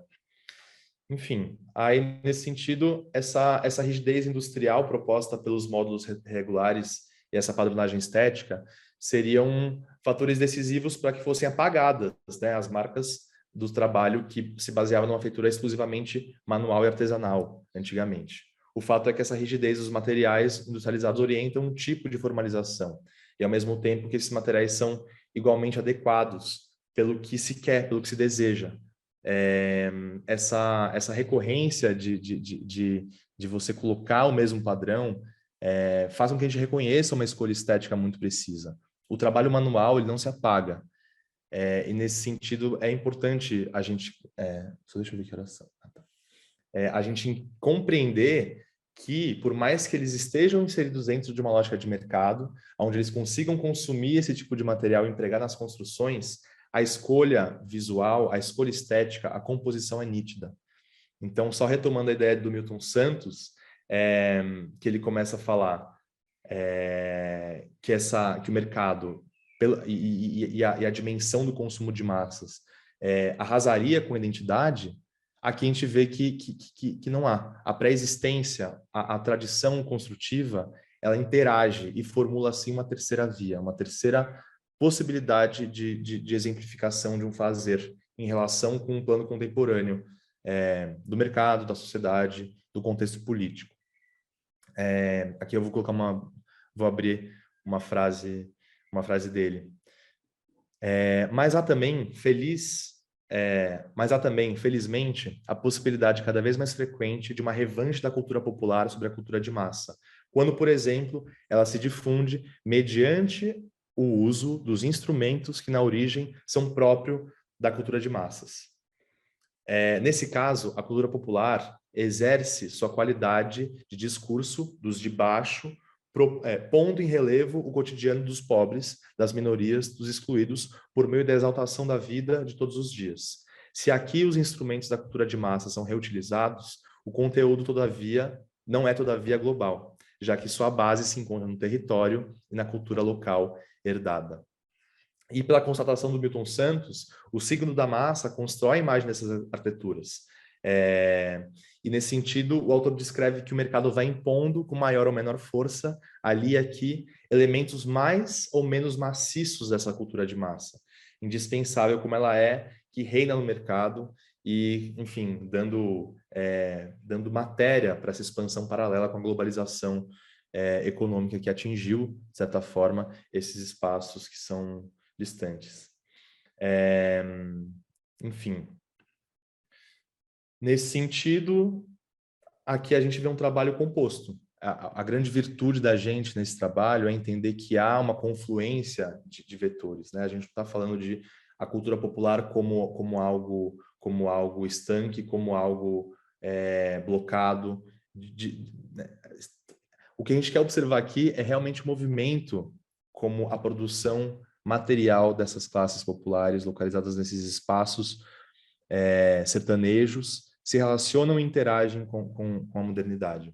Enfim, aí nesse sentido, essa rigidez industrial proposta pelos módulos regulares e essa padronagem estética seriam fatores decisivos para que fossem apagadas, né, as marcas do trabalho que se baseava numa feitura exclusivamente manual e artesanal, antigamente. O fato é que essa rigidez dos materiais industrializados orientam um tipo de formalização. e ao mesmo tempo que esses materiais são igualmente adequados pelo que se quer, pelo que se deseja. Essa recorrência de você colocar o mesmo padrão faz com que a gente reconheça uma escolha estética muito precisa. O trabalho manual, ele não se apaga. E nesse sentido, é importante a gente... só deixa eu ver que oração. A gente compreender que, por mais que eles estejam inseridos dentro de uma lógica de mercado, onde eles consigam consumir esse tipo de material e empregar nas construções, a escolha visual, a escolha estética, a composição é nítida. Então, só retomando a ideia do Milton Santos, que ele começa a falar que o mercado e a dimensão do consumo de massas arrasaria com a identidade, aqui a gente vê que não há. A pré-existência, a tradição construtiva, ela interage e formula, assim, uma terceira via, uma terceira possibilidade de exemplificação de um fazer em relação com um plano contemporâneo do mercado, da sociedade, do contexto político. Aqui eu vou abrir uma frase dele. Mas há também, felizmente, a possibilidade cada vez mais frequente de uma revanche da cultura popular sobre a cultura de massa, quando, por exemplo, ela se difunde mediante o uso dos instrumentos que, na origem, são próprios da cultura de massas. Nesse caso, a cultura popular exerce sua qualidade de discurso dos de baixo, pondo em relevo o cotidiano dos pobres, das minorias, dos excluídos, por meio da exaltação da vida de todos os dias. Se aqui os instrumentos da cultura de massa são reutilizados, o conteúdo, todavia, não é todavia global, já que sua base se encontra no território e na cultura local herdada. E pela constatação do Milton Santos, o signo da massa constrói a imagem dessas arquiteturas. E nesse sentido, o autor descreve que o mercado vai impondo, com maior ou menor força, ali e aqui, elementos mais ou menos maciços dessa cultura de massa, indispensável como ela que reina no mercado e, enfim, dando matéria para essa expansão paralela com a globalização econômica que atingiu, de certa forma, esses espaços que são distantes. Enfim, nesse sentido, aqui a gente vê um trabalho composto. A grande virtude da gente nesse trabalho é entender que há uma confluência de vetores, né? A gente não está falando de a cultura popular como algo estanque, como algo blocado. O que a gente quer observar aqui é realmente o movimento como a produção material dessas classes populares localizadas nesses espaços sertanejos se relacionam e interagem com a modernidade.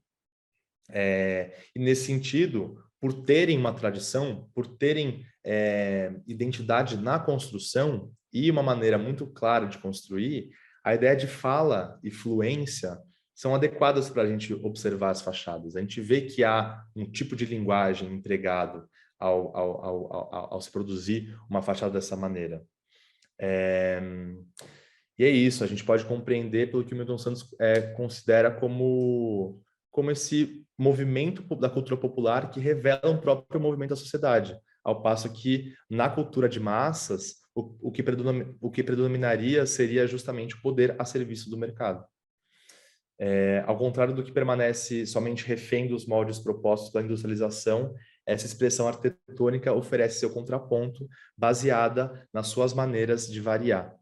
E nesse sentido, por terem uma tradição, por terem identidade na construção e uma maneira muito clara de construir, a ideia de fala e fluência são adequadas para a gente observar as fachadas. A gente vê que há um tipo de linguagem empregado ao se produzir uma fachada dessa maneira. E é isso, a gente pode compreender pelo que o Milton Santos considera como esse movimento da cultura popular que revela um próprio movimento da sociedade, ao passo que na cultura de massas o que predominaria seria justamente o poder a serviço do mercado. Ao contrário do que permanece somente refém dos moldes propostos pela industrialização, essa expressão arquitetônica oferece seu contraponto baseada nas suas maneiras de variar.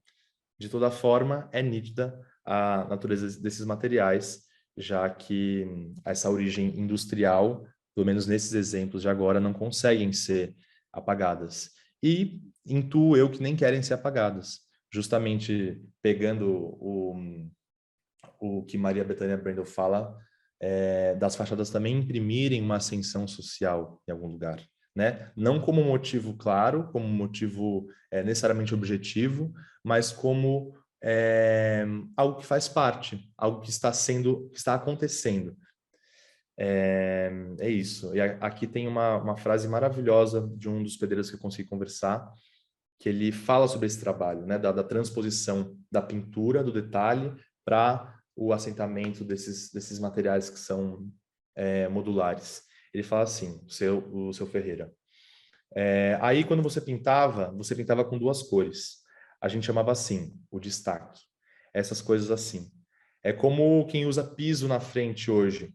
De toda forma, é nítida a natureza desses materiais, já que essa origem industrial, pelo menos nesses exemplos de agora, não conseguem ser apagadas. E intuo eu que nem querem ser apagadas. Justamente pegando o que Maria Bethânia Brendel fala, das fachadas também imprimirem uma ascensão social em algum lugar, né? Não como um motivo claro, como um motivo necessariamente objetivo, mas como algo que faz parte, algo que está acontecendo. É isso. E aqui tem uma frase maravilhosa de um dos pedreiros que eu consegui conversar, que ele fala sobre esse trabalho, né? Da transposição da pintura, do detalhe, para o assentamento desses materiais que são modulares. Ele fala assim, o seu Ferreira: Aí, quando você pintava com duas cores. A gente chamava assim, o destaque. Essas coisas assim. É como quem usa piso na frente hoje.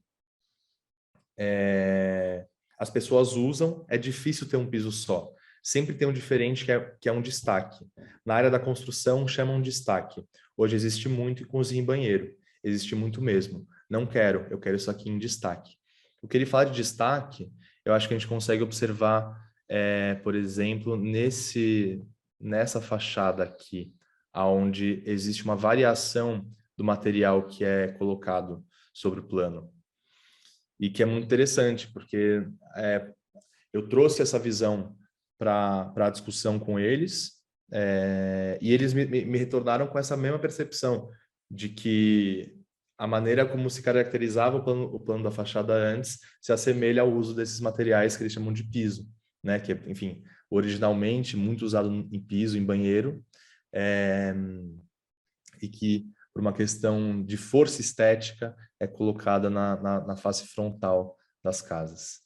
As pessoas usam, é difícil ter um piso só. Sempre tem um diferente que é um destaque. Na área da construção, chamam destaque. Hoje existe muito em cozinha e banheiro. Existe muito mesmo. Não quero, eu quero isso aqui em destaque. O que ele fala de destaque, eu acho que a gente consegue observar, por exemplo, nessa fachada aqui, onde existe uma variação do material que é colocado sobre o plano. E que é muito interessante, porque eu trouxe essa visão para a discussão com eles, e eles me retornaram com essa mesma percepção de que a maneira como se caracterizava o plano da fachada antes se assemelha ao uso desses materiais que eles chamam de piso, né? Que, enfim, originalmente muito usado em piso, em banheiro, e que, por uma questão de força estética, é colocada na face frontal das casas.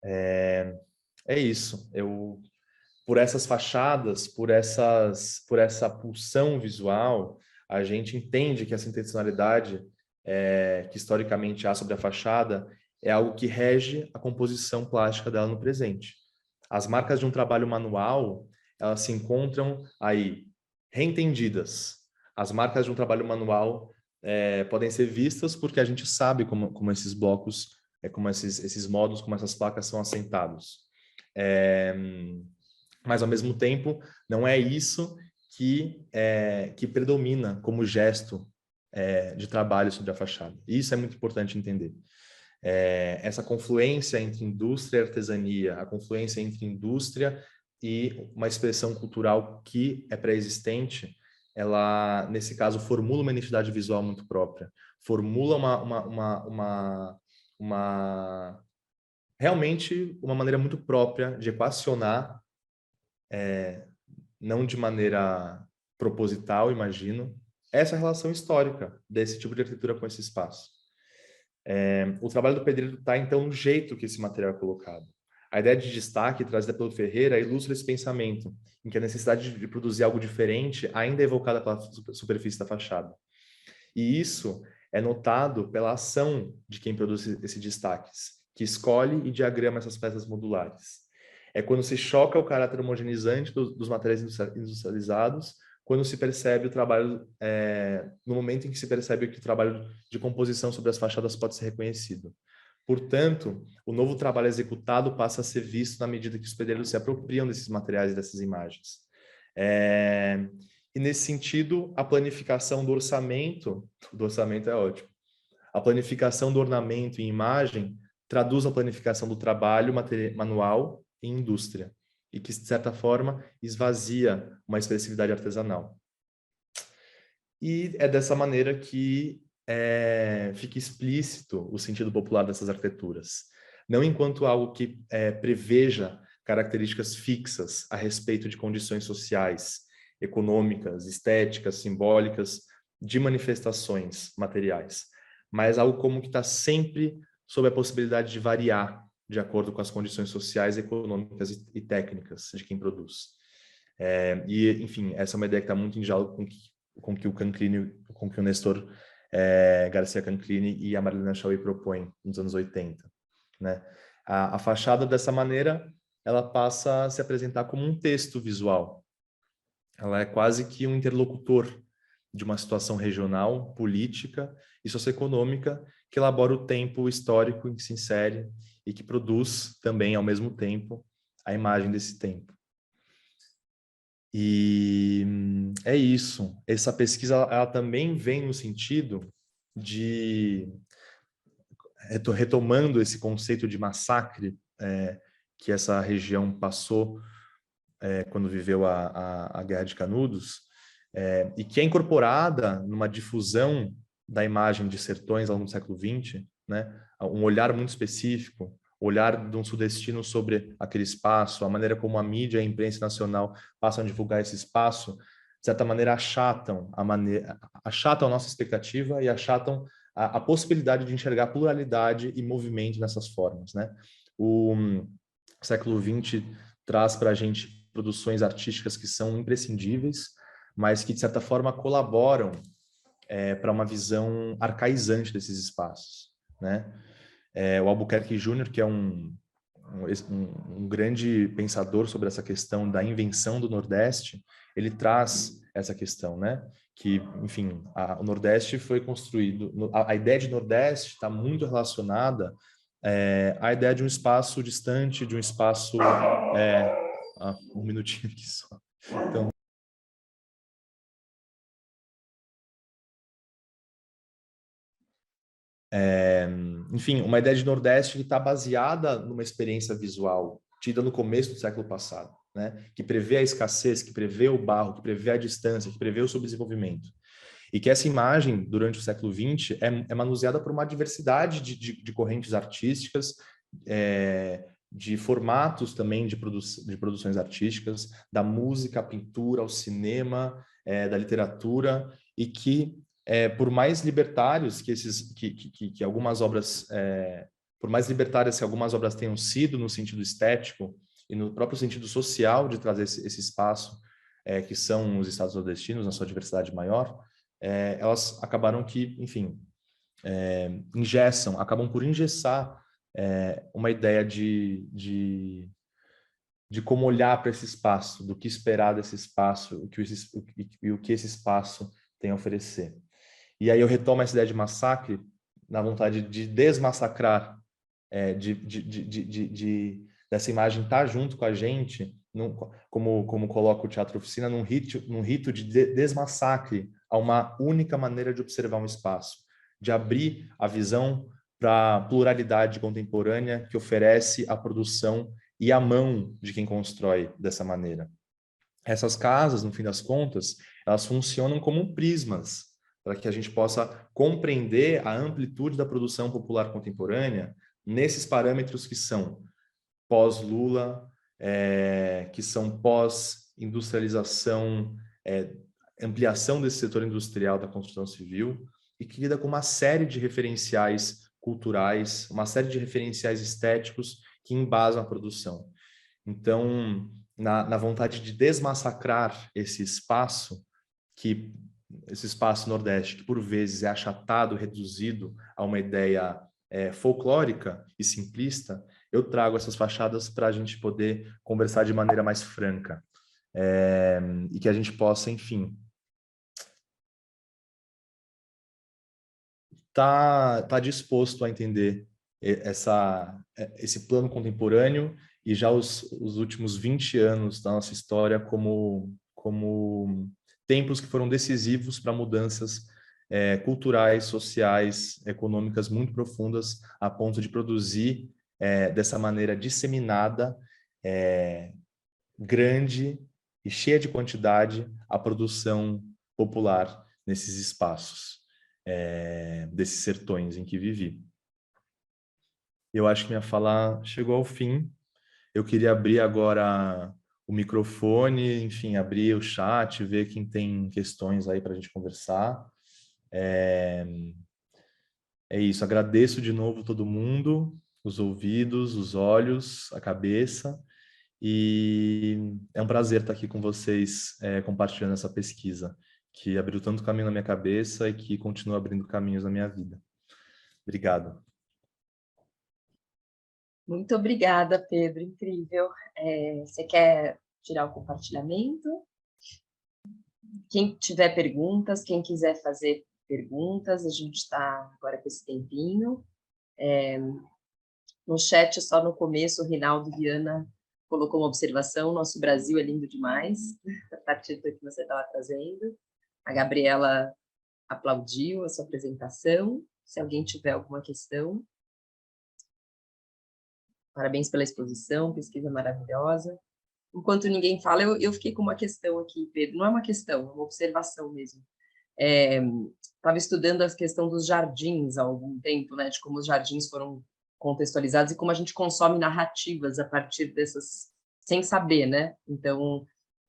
É isso. Por essas fachadas, por essa pulsão visual, a gente entende que essa intencionalidade que historicamente há sobre a fachada é algo que rege a composição plástica dela no presente. As marcas de um trabalho manual, elas se encontram aí reentendidas. As marcas de um trabalho manual podem ser vistas porque a gente sabe como esses blocos, como esses módulos, como essas placas são assentados. Mas, ao mesmo tempo, não é isso que predomina como gesto de trabalho sobre a fachada. Isso é muito importante entender. Essa confluência entre indústria e artesania, a confluência entre indústria e uma expressão cultural que é pré-existente, ela, nesse caso, formula uma identidade visual muito própria, formula realmente uma maneira muito própria de equacionar, não de maneira proposital, imagino, essa relação histórica desse tipo de arquitetura com esse espaço. O trabalho do pedreiro está, então, no jeito que esse material é colocado. A ideia de destaque trazida pelo Ferreira ilustra esse pensamento, em que a necessidade de produzir algo diferente ainda é evocada pela superfície da fachada. E isso é notado pela ação de quem produz esses destaques, que escolhe e diagrama essas peças modulares. É quando se choca o caráter homogeneizante dos materiais industrializados, quando se percebe o trabalho, no momento em que se percebe que o trabalho de composição sobre as fachadas pode ser reconhecido. Portanto, o novo trabalho executado passa a ser visto na medida que os pedreiros se apropriam desses materiais e dessas imagens. E, nesse sentido, a planificação do orçamento é ótimo. A planificação do ornamento em imagem traduz a planificação do trabalho manual em indústria, e que, de certa forma, esvazia uma expressividade artesanal. E é dessa maneira que fica explícito o sentido popular dessas arquiteturas. Não enquanto algo que preveja características fixas a respeito de condições sociais, econômicas, estéticas, simbólicas, de manifestações materiais, mas algo como que está sempre sob a possibilidade de variar de acordo com as condições sociais, econômicas e técnicas de quem produz. E, enfim, essa é uma ideia que está muito em diálogo com que o Nestor Garcia Canclini e a Marilena Chauí propõem nos anos 80. Né? A fachada, dessa maneira, ela passa a se apresentar como um texto visual. Ela é quase que um interlocutor de uma situação regional, política e socioeconômica que elabora o tempo histórico em que se insere e que produz também, ao mesmo tempo, a imagem desse tempo. E é isso. Essa pesquisa ela também vem no sentido de, retomando esse conceito de massacre que essa região passou quando viveu a Guerra de Canudos, e que é incorporada numa difusão da imagem de sertões ao longo do século XX, né? Um olhar muito específico, o olhar de um sudestino sobre aquele espaço, a maneira como a mídia e a imprensa nacional passam a divulgar esse espaço, de certa maneira achatam a nossa expectativa e achatam a possibilidade de enxergar pluralidade e movimento nessas formas, né? O século XX traz para a gente produções artísticas que são imprescindíveis, mas que, de certa forma, colaboram para uma visão arcaizante desses espaços, né? O Albuquerque Júnior, que é um grande pensador sobre essa questão da invenção do Nordeste, ele traz essa questão, né? Que, enfim, o Nordeste foi construído, a ideia de Nordeste está muito relacionada à ideia de um espaço distante, de um espaço... um minutinho aqui só. Então, enfim, uma ideia de Nordeste que está baseada numa experiência visual tida no começo do século passado, né? Que prevê a escassez, que prevê o barro, que prevê a distância, que prevê o subdesenvolvimento. E que essa imagem, durante o século XX, é manuseada por uma diversidade de correntes artísticas, de formatos também de produções artísticas, da música, à pintura, ao cinema, da literatura, e que por mais libertários que algumas obras, por mais libertárias que algumas obras tenham sido no sentido estético e no próprio sentido social de trazer esse espaço, que são os estados nordestinos na sua diversidade maior, elas acabaram que, enfim, acabam por engessar uma ideia de como olhar para esse espaço, do que esperar desse espaço, o que esse espaço tem a oferecer. E aí eu retomo essa ideia de massacre, na vontade de desmassacrar, dessa imagem estar junto com a gente, como coloca o Teatro Oficina, num rito de desmassacre a uma única maneira de observar um espaço, de abrir a visão para a pluralidade contemporânea que oferece a produção e a mão de quem constrói dessa maneira. Essas casas, no fim das contas, elas funcionam como prismas para que a gente possa compreender a amplitude da produção popular contemporânea nesses parâmetros que são pós-Lula, que são pós-industrialização, ampliação desse setor industrial da construção civil, e que lida com uma série de referenciais culturais, uma série de referenciais estéticos que embasam a produção. Então, na vontade de desmassacrar esse espaço Nordeste, que por vezes é achatado, reduzido a uma ideia folclórica e simplista, eu trago essas fachadas para a gente poder conversar de maneira mais franca, e que a gente possa, enfim, tá disposto a entender esse plano contemporâneo e já os últimos 20 anos da nossa história como tempos que foram decisivos para mudanças culturais, sociais, econômicas muito profundas, a ponto de produzir dessa maneira disseminada, grande e cheia de quantidade, a produção popular nesses espaços, desses sertões em que vivi. Eu acho que minha fala chegou ao fim. Eu queria abrir agora o microfone, enfim, abrir o chat, ver quem tem questões aí para a gente conversar. É isso, agradeço de novo todo mundo, os ouvidos, os olhos, a cabeça, e é um prazer estar aqui com vocês, compartilhando essa pesquisa, que abriu tanto caminho na minha cabeça e que continua abrindo caminhos na minha vida. Obrigado. Muito obrigada, Pedro, incrível. Você quer tirar o compartilhamento? Quem tiver perguntas, quem quiser fazer perguntas, a gente está agora com esse tempinho. No chat, só no começo, o Rinaldo Viana colocou uma observação: nosso Brasil é lindo demais, a partir do que você estava trazendo. A Gabriela aplaudiu a sua apresentação. Se alguém tiver alguma questão. Parabéns pela exposição, pesquisa maravilhosa. Enquanto ninguém fala, eu fiquei com uma questão aqui, Pedro. Não é uma questão, é uma observação mesmo. Estava estudando a questão dos jardins há algum tempo, né, de como os jardins foram contextualizados e como a gente consome narrativas a partir dessas, sem saber, né? Então,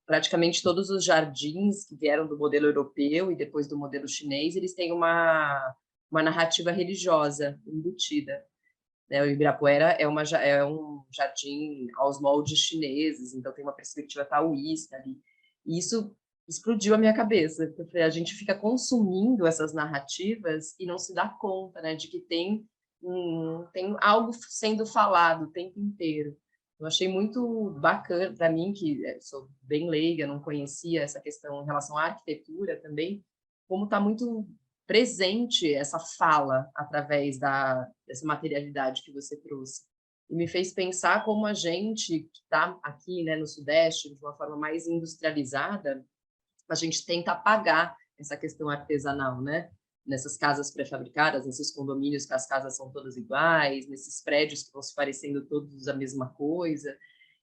praticamente todos os jardins que vieram do modelo europeu e depois do modelo chinês, eles têm uma narrativa religiosa embutida. né? O Ibirapuera é um jardim aos moldes chineses, então tem uma perspectiva taoísta ali. E isso explodiu a minha cabeça, porque a gente fica consumindo essas narrativas e não se dá conta, né, de que tem algo sendo falado o tempo inteiro. Eu achei muito bacana, para mim, que sou bem leiga, não conhecia essa questão em relação à arquitetura também, como está muito presente essa fala através dessa materialidade que você trouxe. E me fez pensar como a gente que está aqui, né, no Sudeste, de uma forma mais industrializada, a gente tenta apagar essa questão artesanal, né? Nessas casas pré-fabricadas, nesses condomínios que as casas são todas iguais, nesses prédios que vão se parecendo todos a mesma coisa.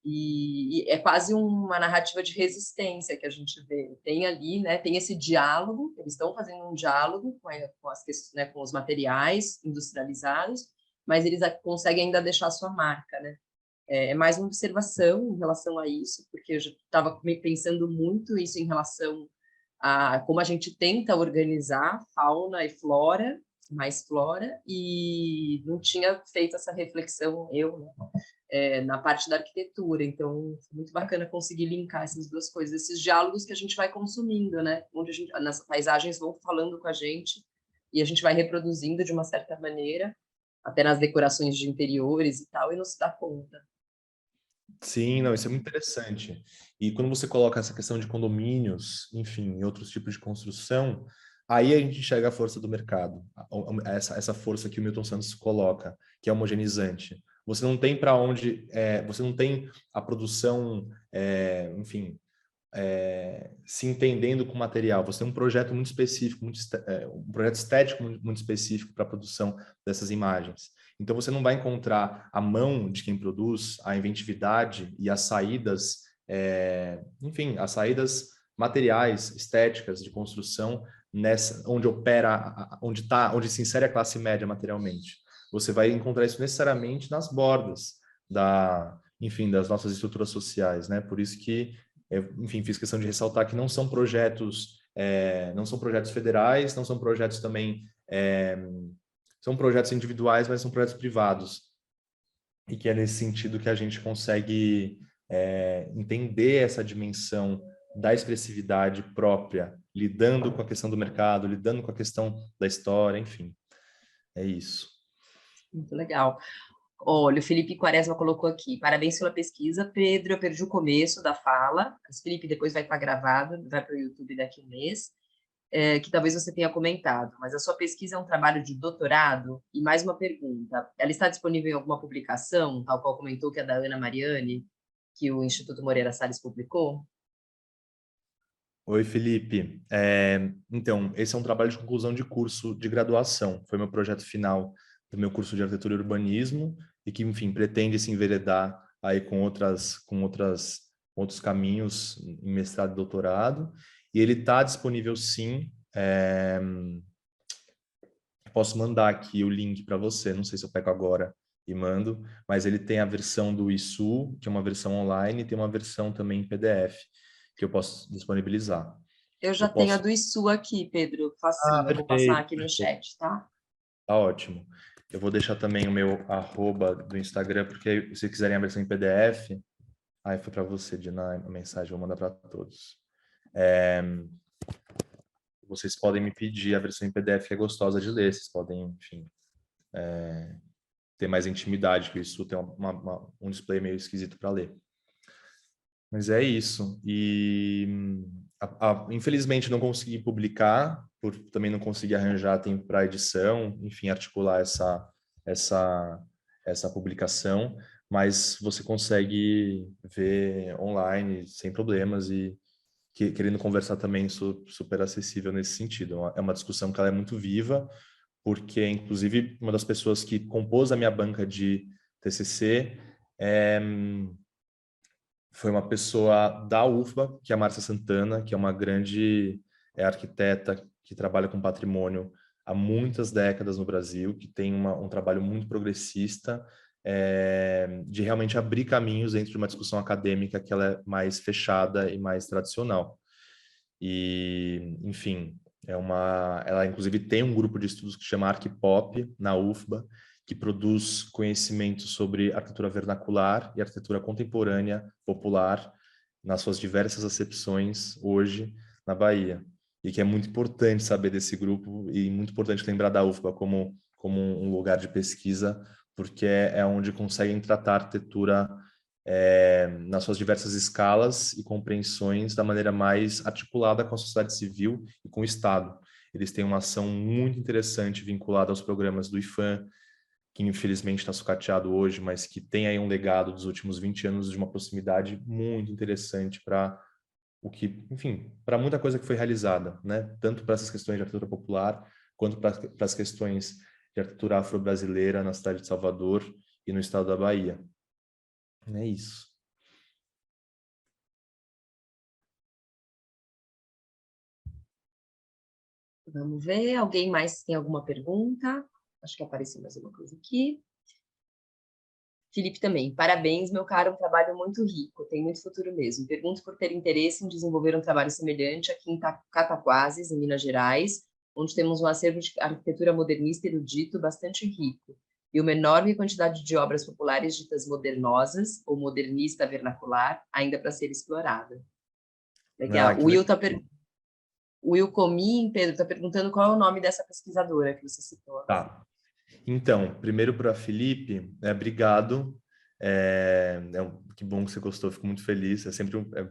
E é quase uma narrativa de resistência que a gente vê. Tem ali, né? Tem esse diálogo, eles estão fazendo um diálogo com as questões, né, com os materiais industrializados, mas eles conseguem ainda deixar a sua marca, né? É mais uma observação em relação a isso, porque eu já estava pensando muito isso em relação a como a gente tenta organizar fauna e flora, mais flora, e não tinha feito essa reflexão né, na parte da arquitetura. Então, foi muito bacana conseguir linkar essas duas coisas, esses diálogos que a gente vai consumindo, né? Onde nas paisagens vão falando com a gente e a gente vai reproduzindo de uma certa maneira, até nas decorações de interiores e tal, e não se dá conta. Sim, não, isso é muito interessante. E quando você coloca essa questão de condomínios, enfim, e outros tipos de construção, aí a gente enxerga a força do mercado, essa força que o Milton Santos coloca, que é homogeneizante. Você não tem para onde, você não tem a produção, enfim, se entendendo com o material. Você tem um projeto muito específico, um projeto estético muito específico para a produção dessas imagens. Então, você não vai encontrar a mão de quem produz, a inventividade e as saídas, enfim, as saídas materiais, estéticas de construção onde opera, onde se insere a classe média materialmente. Você vai encontrar isso necessariamente nas bordas enfim, das nossas estruturas sociais, né? Por isso que enfim, fiz questão de ressaltar que não são projetos federais, não são projetos também, são projetos individuais, mas são projetos privados. E que é nesse sentido que a gente consegue entender essa dimensão da expressividade própria, lidando com a questão do mercado, lidando com a questão da história, enfim. É isso. Muito legal. Olha, o Felipe Quaresma colocou aqui, parabéns pela pesquisa. Pedro, eu perdi o começo da fala, mas Felipe depois vai estar gravado, vai para o YouTube daqui a um mês, que talvez você tenha comentado, mas a sua pesquisa é um trabalho de doutorado? E mais uma pergunta, ela está disponível em alguma publicação, tal qual comentou que é da Ana Mariani, que o Instituto Moreira Salles publicou? Oi, Felipe. Então, esse é um trabalho de conclusão de curso de graduação. Foi meu projeto final do meu curso de arquitetura e urbanismo e que, enfim, pretende se enveredar aí com outros caminhos em mestrado e doutorado. E ele está disponível, sim. Posso mandar aqui o link para você. Não sei se eu pego agora e mando, mas ele tem a versão do ISU, que é uma versão online, e tem uma versão também em PDF que eu posso disponibilizar. Eu já tenho a do ISU aqui, Pedro, facinho, eu vou passar aqui no chat, tá? Tá ótimo. Eu vou deixar também o meu @ do Instagram, porque se quiserem a versão em PDF, aí foi para você, Dina, a mensagem, vou mandar para todos. Vocês podem me pedir a versão em PDF, que é gostosa de ler, vocês podem, enfim, ter mais intimidade, que isso tem um display meio esquisito para ler. Mas é isso. E infelizmente não consegui publicar, por também não conseguir arranjar tempo para edição, enfim, articular essa publicação, mas você consegue ver online sem problemas e querendo conversar também super acessível nesse sentido. É uma discussão que ela é muito viva, porque inclusive uma das pessoas que compôs a minha banca de TCC foi uma pessoa da UFBA, que é a Márcia Santana, que é uma grande arquiteta que trabalha com patrimônio há muitas décadas no Brasil, que tem um trabalho muito progressista de realmente abrir caminhos dentro de uma discussão acadêmica que ela é mais fechada e mais tradicional. E, enfim, ela inclusive tem um grupo de estudos que chama Arquipop, na UFBA, que produz conhecimento sobre arquitetura vernacular e arquitetura contemporânea popular nas suas diversas acepções hoje na Bahia. E que é muito importante saber desse grupo e muito importante lembrar da UFBA como um lugar de pesquisa, porque é onde conseguem tratar a arquitetura nas suas diversas escalas e compreensões da maneira mais articulada com a sociedade civil e com o Estado. Eles têm uma ação muito interessante vinculada aos programas do IPHAN, que infelizmente está sucateado hoje, mas que tem aí um legado dos últimos 20 anos de uma proximidade muito interessante para o que, enfim, para muita coisa que foi realizada, né? Tanto para essas questões de arquitetura popular, quanto para as questões de arquitetura afro-brasileira na cidade de Salvador e no estado da Bahia. É isso. Vamos ver, alguém mais tem alguma pergunta? Acho que apareceu mais uma coisa aqui. Felipe também, parabéns, meu caro, um trabalho muito rico, tem muito futuro mesmo. Pergunto por ter interesse em desenvolver um trabalho semelhante aqui em Cataguases, em Minas Gerais, onde temos um acervo de arquitetura modernista erudito bastante rico, e uma enorme quantidade de obras populares ditas modernosas, ou modernista vernacular, ainda para ser explorada. Legal. O Will Comim, Pedro, está perguntando qual é o nome dessa pesquisadora que você citou. Tá. Então, primeiro para Felipe, obrigado. Que bom que você gostou, fico muito feliz. É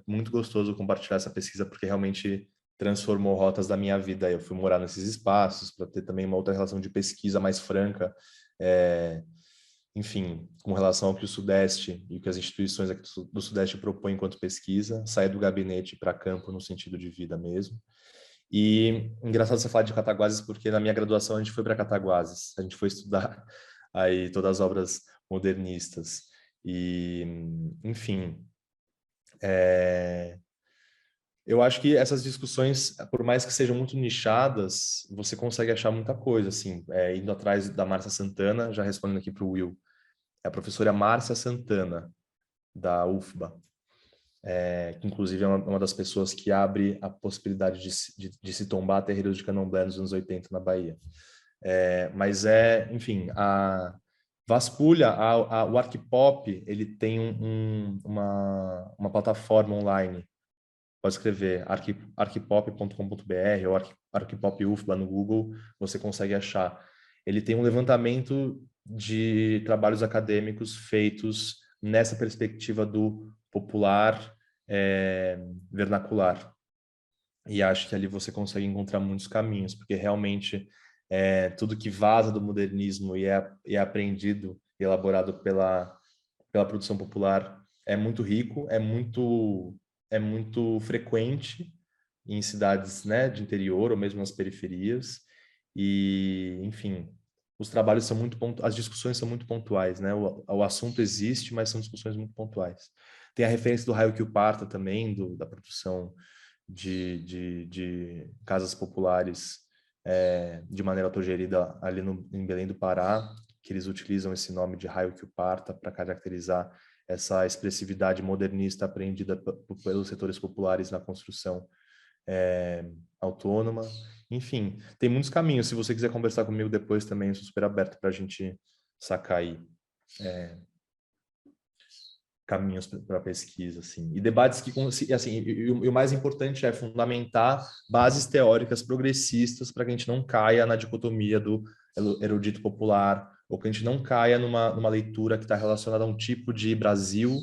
muito gostoso compartilhar essa pesquisa, porque realmente transformou rotas da minha vida. Eu fui morar nesses espaços para ter também uma outra relação de pesquisa mais franca, enfim, com relação ao que o Sudeste e o que as instituições aqui do Sudeste propõem enquanto pesquisa, sair do gabinete para campo no sentido de vida mesmo. E engraçado você falar de Cataguases, porque na minha graduação a gente foi para Cataguases, a gente foi estudar aí todas as obras modernistas. E, enfim, eu acho que essas discussões, por mais que sejam muito nichadas, você consegue achar muita coisa, assim, indo atrás da Márcia Santana, já respondendo aqui para o Will, é a professora Márcia Santana, da UFBA. Que inclusive é uma das pessoas que abre a possibilidade de se tombar terreiros de candomblé nos anos 80 na Bahia. Mas enfim, a Vasculha, o Arquipop, ele tem uma plataforma online. Pode escrever arquipop.com.br ou Arquipop UFBA no Google, você consegue achar. Ele tem um levantamento de trabalhos acadêmicos feitos nessa perspectiva do popular vernacular. E acho que ali você consegue encontrar muitos caminhos, porque realmente tudo que vaza do modernismo e é aprendido e elaborado pela produção popular é muito rico, é muito frequente em cidades, né, de interior ou mesmo nas periferias. E, enfim, os trabalhos são as discussões são muito pontuais, né? O assunto existe, mas são discussões muito pontuais. Tem a referência do Raio Parta também, da produção de casas populares de maneira autogerida ali em Belém do Pará, que eles utilizam esse nome de Raio Parta para caracterizar essa expressividade modernista apreendida pelos setores populares na construção autônoma. Enfim, tem muitos caminhos. Se você quiser conversar comigo depois também, eu sou super aberto para a gente sacar aí caminhos para pesquisa, assim. E debates que, assim, e o mais importante é fundamentar bases teóricas progressistas para que a gente não caia na dicotomia do erudito popular, ou que a gente não caia numa leitura que está relacionada a um tipo de Brasil,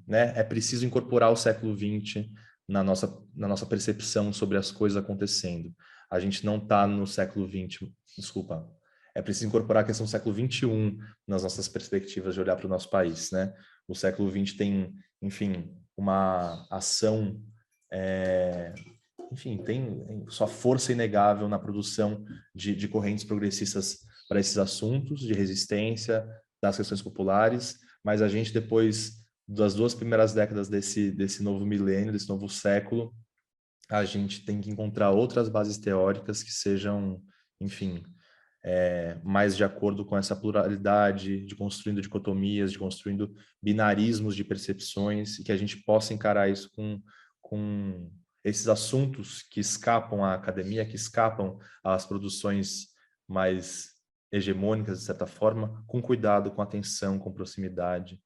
né? É preciso incorporar o século XX na nossa percepção sobre as coisas acontecendo. A gente não está no século XX, desculpa. É preciso incorporar a questão do século XXI nas nossas perspectivas de olhar para o nosso país, né? O século XX tem, enfim, uma ação, enfim, tem sua força inegável na produção de correntes progressistas para esses assuntos de resistência das questões populares, mas a gente, depois das 2 primeiras décadas desse novo milênio, desse novo século, a gente tem que encontrar outras bases teóricas que sejam, enfim, mais de acordo com essa pluralidade, de construindo dicotomias, de construindo binarismos de percepções, e que a gente possa encarar isso com esses assuntos que escapam à academia, que escapam às produções mais hegemônicas, de certa forma, com cuidado, com atenção, com proximidade.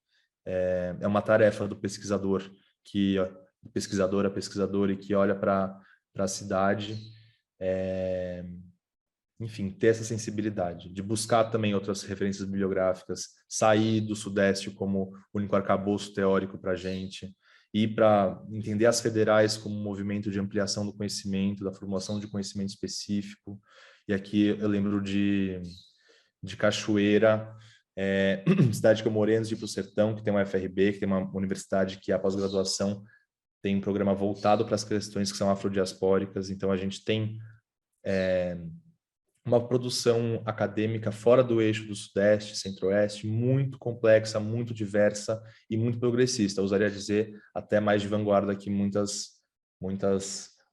É uma tarefa do pesquisador, pesquisadora, que olha para a cidade, enfim, ter essa sensibilidade, de buscar também outras referências bibliográficas, sair do Sudeste como único arcabouço teórico para a gente, e para entender as federais como um movimento de ampliação do conhecimento, da formulação de conhecimento específico. E aqui eu lembro de Cachoeira, cidade que eu morei antes de ir para o Sertão, que tem uma FRB, que tem uma universidade que a pós-graduação tem um programa voltado para as questões que são afrodiaspóricas. Então a gente tem uma produção acadêmica fora do eixo do Sudeste, Centro-Oeste, muito complexa, muito diversa e muito progressista. Eu usaria dizer até mais de vanguarda que muitas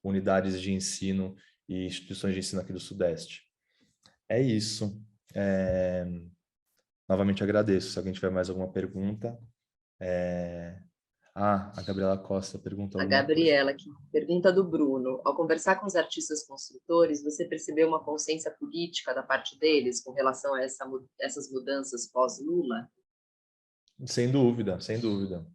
unidades de ensino e instituições de ensino aqui do Sudeste. É isso. Novamente agradeço. Se alguém tiver mais alguma pergunta. A Gabriela Costa perguntou. A Gabriela aqui. Pergunta do Bruno. Ao conversar com os artistas construtores, você percebeu uma consciência política da parte deles com relação a essas mudanças pós-Lula? Sem dúvida, sem dúvida.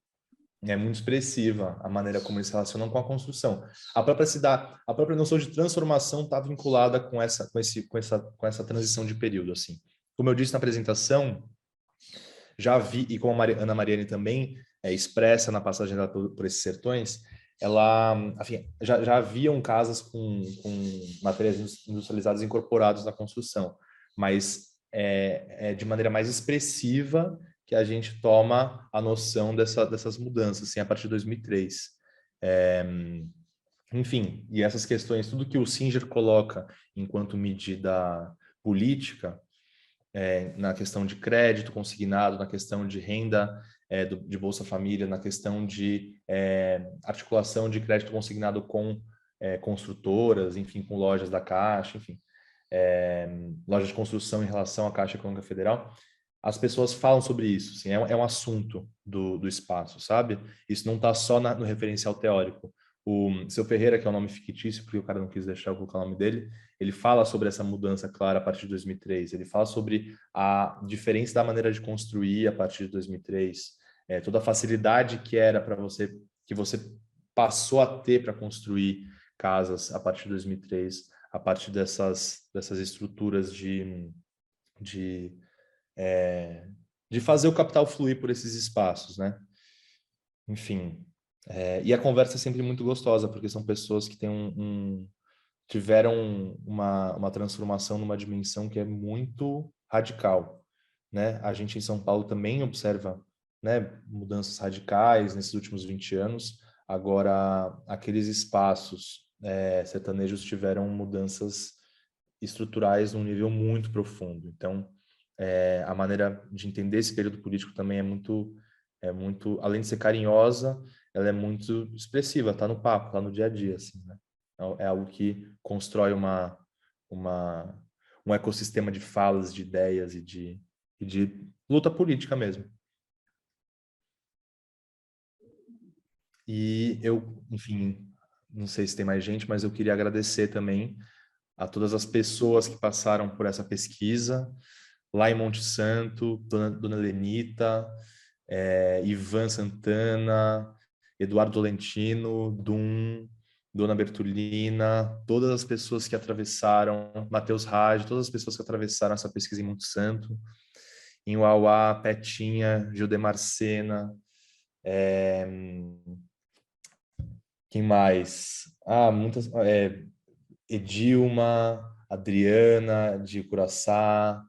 É muito expressiva a maneira como eles se relacionam com a construção. A própria noção de transformação está vinculada com essa transição de período, assim. Como eu disse na apresentação, já vi, e como a Ana Mariane também expressa na passagem dela por esses sertões, ela, enfim, já haviam casas com materiais industrializados incorporados na construção, mas de maneira mais expressiva que a gente toma a noção dessas mudanças, assim, a partir de 2003. Enfim, e essas questões, tudo que o Singer coloca enquanto medida política, na questão de crédito consignado, na questão de renda de Bolsa Família, na questão de articulação de crédito consignado com construtoras, enfim, com lojas da Caixa, enfim, lojas de construção em relação à Caixa Econômica Federal. As pessoas falam sobre isso, assim, é um assunto do espaço, sabe? Isso não está só no referencial teórico. O Seu Ferreira, que é um nome fictício, porque o cara não quis deixar eu colocar o nome dele, ele fala sobre essa mudança clara a partir de 2003, ele fala sobre a diferença da maneira de construir a partir de 2003, toda a facilidade que era para você, que você passou a ter para construir casas a partir de 2003, a partir dessas estruturas de fazer o capital fluir por esses espaços, né? Enfim, e a conversa é sempre muito gostosa, porque são pessoas que tiveram uma transformação numa dimensão que é muito radical, né? A gente em São Paulo também observa, né, mudanças radicais nesses últimos 20 anos. Agora, aqueles espaços sertanejos tiveram mudanças estruturais num nível muito profundo. Então, a maneira de entender esse período político também é muito, além de ser carinhosa, ela é muito expressiva, tá no papo, tá no dia a dia, assim, né? É algo que constrói um ecossistema de falas, de ideias e de luta política mesmo. E eu, enfim, não sei se tem mais gente, mas eu queria agradecer também a todas as pessoas que passaram por essa pesquisa, lá em Monte Santo, Dona Lenita, Ivan Santana, Eduardo Tolentino, Dona Bertolina, todas as pessoas que atravessaram, Matheus Raj, todas as pessoas que atravessaram essa pesquisa em Monte Santo, em Uauá, Petinha, Gildemar Sena, quem mais? Muitas, Edilma, Adriana de Curaçá,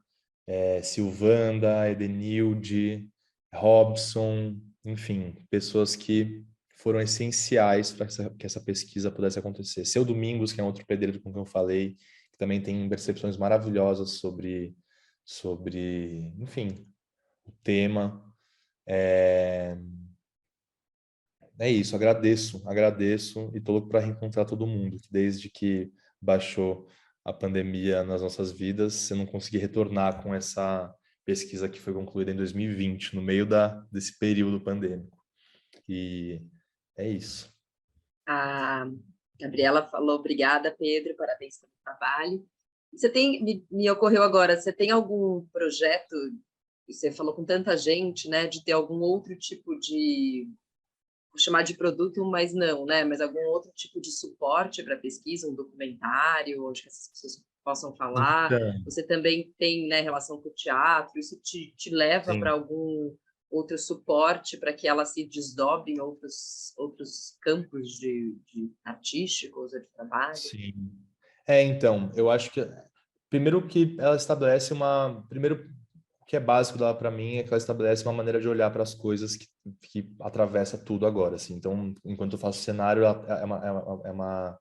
Silvanda, Edenilde, Robson, enfim, pessoas que foram essenciais para que essa pesquisa pudesse acontecer. Seu Domingos, que é um outro pedreiro com quem eu falei, que também tem percepções maravilhosas sobre enfim, o tema. É isso, agradeço e estou louco para reencontrar todo mundo, que desde que baixou a pandemia nas nossas vidas, eu não consegui retornar com essa pesquisa que foi concluída em 2020, no meio desse período pandêmico. E é isso. A Gabriela falou, obrigada, Pedro, parabéns pelo trabalho. Me ocorreu agora, você tem algum projeto, você falou com tanta gente, né, de ter algum outro tipo de, vou chamar de produto, mas não, né, mas algum outro tipo de suporte para pesquisa, um documentário, onde que essas pessoas possam falar? Então, Você também tem, né, relação com o teatro, isso te leva para sim, algum outro suporte para que ela se desdobre em outros campos de artísticos ou de trabalho? sim. Então, eu acho que primeiro que ela estabelece uma, primeiro o que é básico dela para mim é que ela estabelece uma maneira de olhar para as coisas que atravessa tudo agora, assim. Então, enquanto eu faço cenário, é uma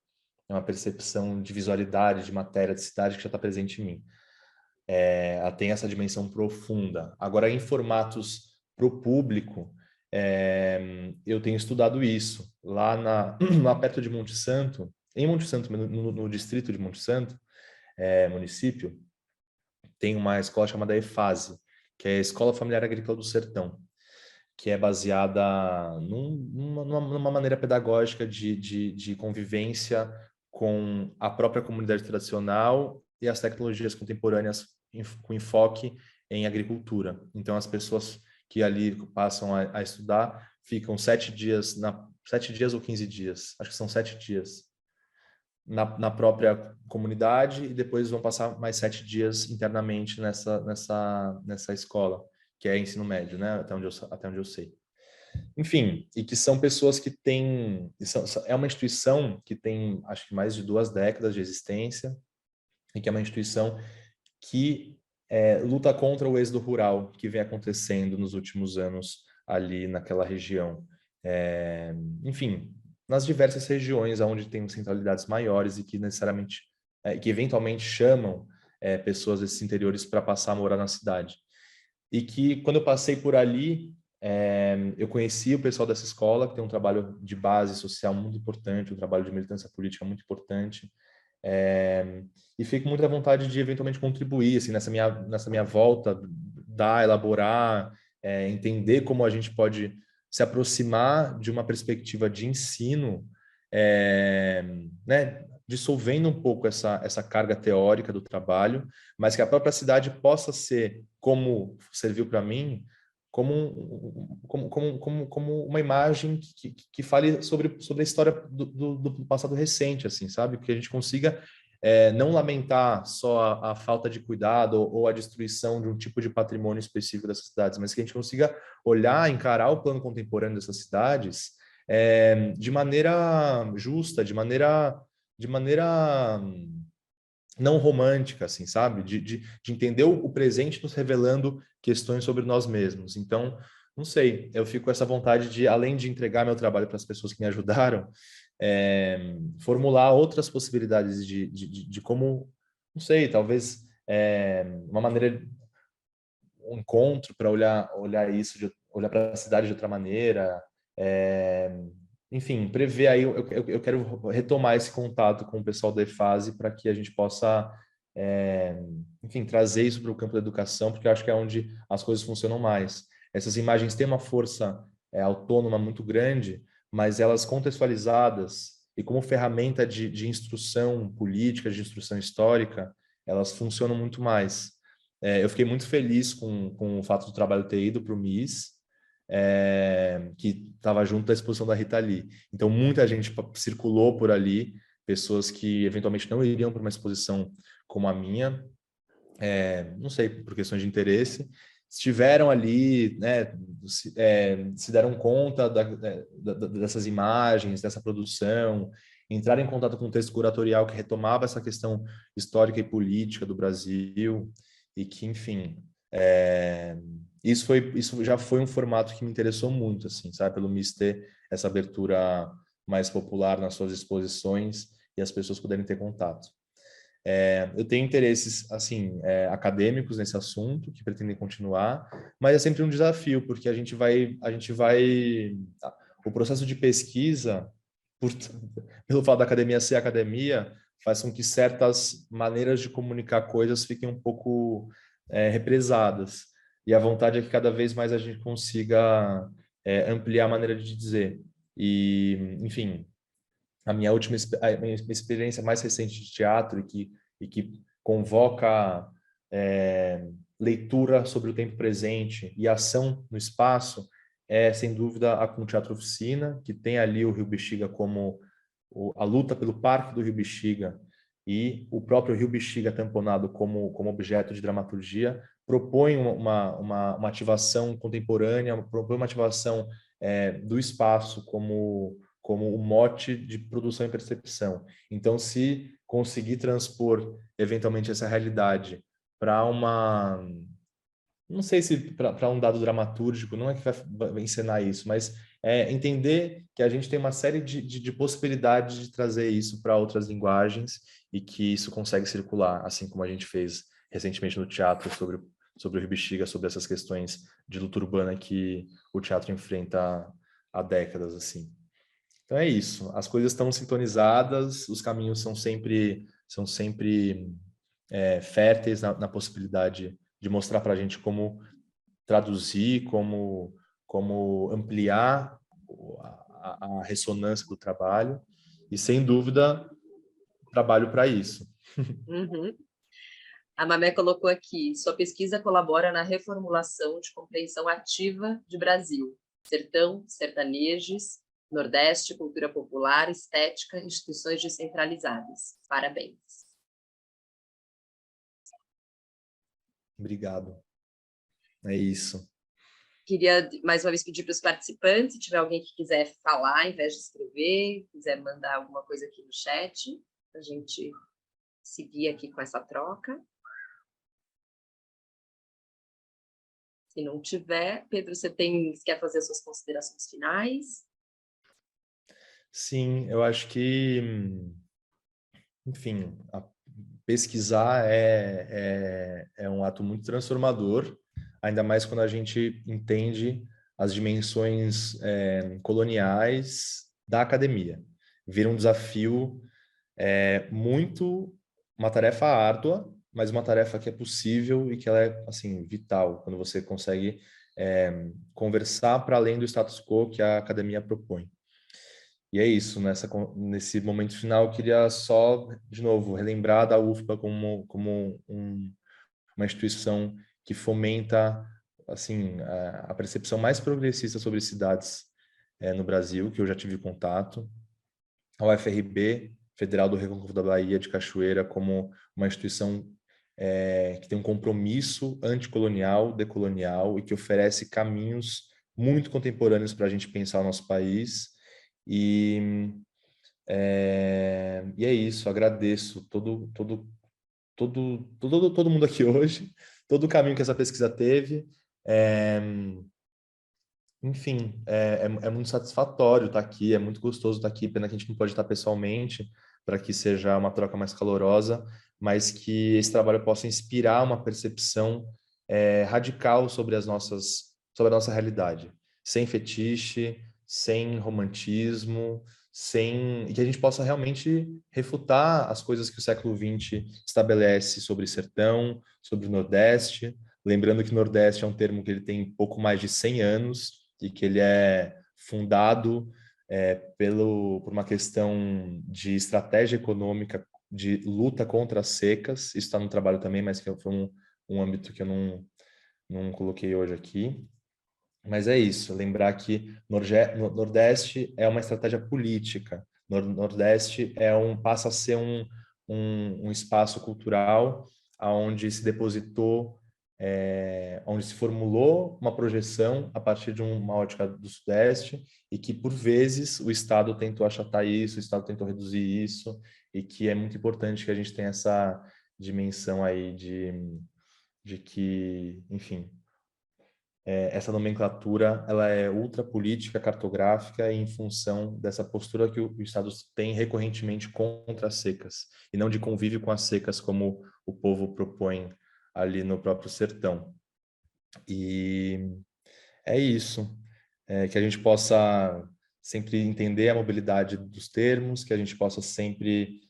percepção de visualidade, de matéria, de cidade que já está presente em mim. Ela tem essa dimensão profunda. Agora, em formatos para o público, eu tenho estudado isso. Lá perto de Monte Santo, em Monte Santo, no distrito de Monte Santo, município, tem uma escola chamada EFASE, que é a Escola Familiar Agrícola do Sertão, que é baseada numa maneira pedagógica de convivência com a própria comunidade tradicional e as tecnologias contemporâneas com enfoque em agricultura. Então, as pessoas que ali passam a estudar ficam 7 dias, 7 dias ou 15 dias, acho que são 7 dias, na própria comunidade e depois vão passar mais 7 dias internamente nessa escola, que é ensino médio, né? Até onde eu sei. Enfim, e que são pessoas que têm... É uma instituição que tem, acho que mais de 2 décadas de existência e que é uma instituição que luta contra o êxodo rural que vem acontecendo nos últimos anos ali naquela região. Enfim, nas diversas regiões onde tem centralidades maiores e que necessariamente, que eventualmente chamam pessoas desses interiores para passar a morar na cidade. E que quando eu passei por ali, eu conheci o pessoal dessa escola, que tem um trabalho de base social muito importante, um trabalho de militância política muito importante, e fico com muita vontade de eventualmente contribuir assim, nessa minha volta, elaborar, entender como a gente pode se aproximar de uma perspectiva de ensino, né, dissolvendo um pouco essa carga teórica do trabalho, mas que a própria cidade possa ser, como serviu para mim, como uma imagem que fale sobre a história do passado recente, assim, sabe? Que a gente consiga não lamentar só a falta de cuidado ou a destruição de um tipo de patrimônio específico dessas cidades, mas que a gente consiga olhar, encarar o plano contemporâneo dessas cidades de maneira justa, de maneira não romântica, assim, sabe? De entender o presente nos revelando questões sobre nós mesmos. Então, não sei, eu fico com essa vontade de, além de entregar meu trabalho para as pessoas que me ajudaram, formular outras possibilidades de como, não sei, talvez uma maneira, um encontro para olhar isso, olhar para a cidade de outra maneira, enfim, prever aí, eu quero retomar esse contato com o pessoal da EFASE para que a gente possa, enfim, trazer isso para o campo da educação, porque eu acho que é onde as coisas funcionam mais. Essas imagens têm uma força autônoma muito grande, mas elas contextualizadas e como ferramenta de instrução política, de instrução histórica, elas funcionam muito mais. Eu fiquei muito feliz com o fato do trabalho ter ido para o MIS, que estava junto da exposição da Rita Lee. Então, muita gente circulou por ali, pessoas que eventualmente não iriam para uma exposição como a minha, não sei, por questões de interesse, estiveram ali, né, se deram conta dessas imagens, dessa produção, entraram em contato com um texto curatorial que retomava essa questão histórica e política do Brasil, e que, enfim, isso já foi um formato que me interessou muito, assim, sabe, pelo MIS ter essa abertura mais popular nas suas exposições e as pessoas puderem ter contato. Eu tenho interesses assim acadêmicos nesse assunto que pretendem continuar, mas é sempre um desafio porque o processo de pesquisa, por, pelo fato da academia ser academia, faz com que certas maneiras de comunicar coisas fiquem um pouco represadas, e a vontade é que cada vez mais a gente consiga ampliar a maneira de dizer. E, enfim, a minha experiência mais recente de teatro e que convoca leitura sobre o tempo presente e ação no espaço, é sem dúvida a Com Teatro Oficina, que tem ali o Rio Bexiga como a luta pelo Parque do Rio Bexiga e o próprio Rio Bexiga tamponado como objeto de dramaturgia, propõe uma ativação contemporânea, propõe uma ativação do espaço como o mote de produção e percepção. Então, se conseguir transpor eventualmente essa realidade para não sei se para um dado dramatúrgico, não é que vai ensinar isso, mas entender que a gente tem uma série de possibilidades de trazer isso para outras linguagens e que isso consegue circular, assim como a gente fez recentemente no teatro sobre o Rio Bexiga, sobre essas questões de luta urbana que o teatro enfrenta há décadas, assim. Então é isso, as coisas estão sintonizadas, os caminhos são sempre férteis na possibilidade de mostrar para a gente como traduzir, como ampliar a ressonância do trabalho e, sem dúvida, trabalho para isso. Uhum. A Mamé colocou aqui, sua pesquisa colabora na reformulação de compreensão ativa de Brasil, sertão, sertanejos, Nordeste, cultura popular, estética, instituições descentralizadas. Parabéns. Obrigado. É isso. Queria, mais uma vez, pedir para os participantes, se tiver alguém que quiser falar, ao invés de escrever, quiser mandar alguma coisa aqui no chat, para a gente seguir aqui com essa troca. Se não tiver, Pedro, você quer fazer as suas considerações finais? Sim, eu acho que, enfim, pesquisar é um ato muito transformador, ainda mais quando a gente entende as dimensões coloniais da academia. Vira um desafio uma tarefa árdua, mas uma tarefa que é possível e que ela é, assim, vital, quando você consegue conversar para além do status quo que a academia propõe. E é isso, nesse momento final, eu queria só, de novo, relembrar da UFPA como uma instituição que fomenta, assim, a percepção mais progressista sobre cidades no Brasil, que eu já tive contato. A UFRB, Federal do Recôncavo da Bahia, de Cachoeira, como uma instituição que tem um compromisso anticolonial, decolonial e que oferece caminhos muito contemporâneos para a gente pensar o nosso país. E é isso, agradeço todo mundo aqui hoje, todo o caminho que essa pesquisa teve. Enfim, é muito satisfatório estar aqui, é muito gostoso estar aqui, pena que a gente não pode estar pessoalmente, para que seja uma troca mais calorosa, mas que esse trabalho possa inspirar uma percepção radical sobre a nossa realidade, sem fetiche, sem romantismo, e que a gente possa realmente refutar as coisas que o século XX estabelece sobre Sertão, sobre o Nordeste, lembrando que Nordeste é um termo que ele tem pouco mais de 100 anos, e que ele é fundado por uma questão de estratégia econômica de luta contra as secas. Isso está no trabalho também, mas que foi um âmbito que eu não coloquei hoje aqui. Mas é isso, lembrar que Nordeste é uma estratégia política. Nordeste passa a ser um espaço cultural onde se depositou onde se formulou uma projeção a partir de uma ótica do Sudeste e que, por vezes, o Estado tentou achatar isso, o Estado tentou reduzir isso, e que é muito importante que a gente tenha essa dimensão aí de que, enfim, essa nomenclatura ela é ultrapolítica, cartográfica, e em função dessa postura que o Estado tem recorrentemente contra as secas, e não de convívio com as secas como o povo propõe ali no próprio sertão. E é isso, que a gente possa sempre entender a mobilidade dos termos, que a gente possa sempre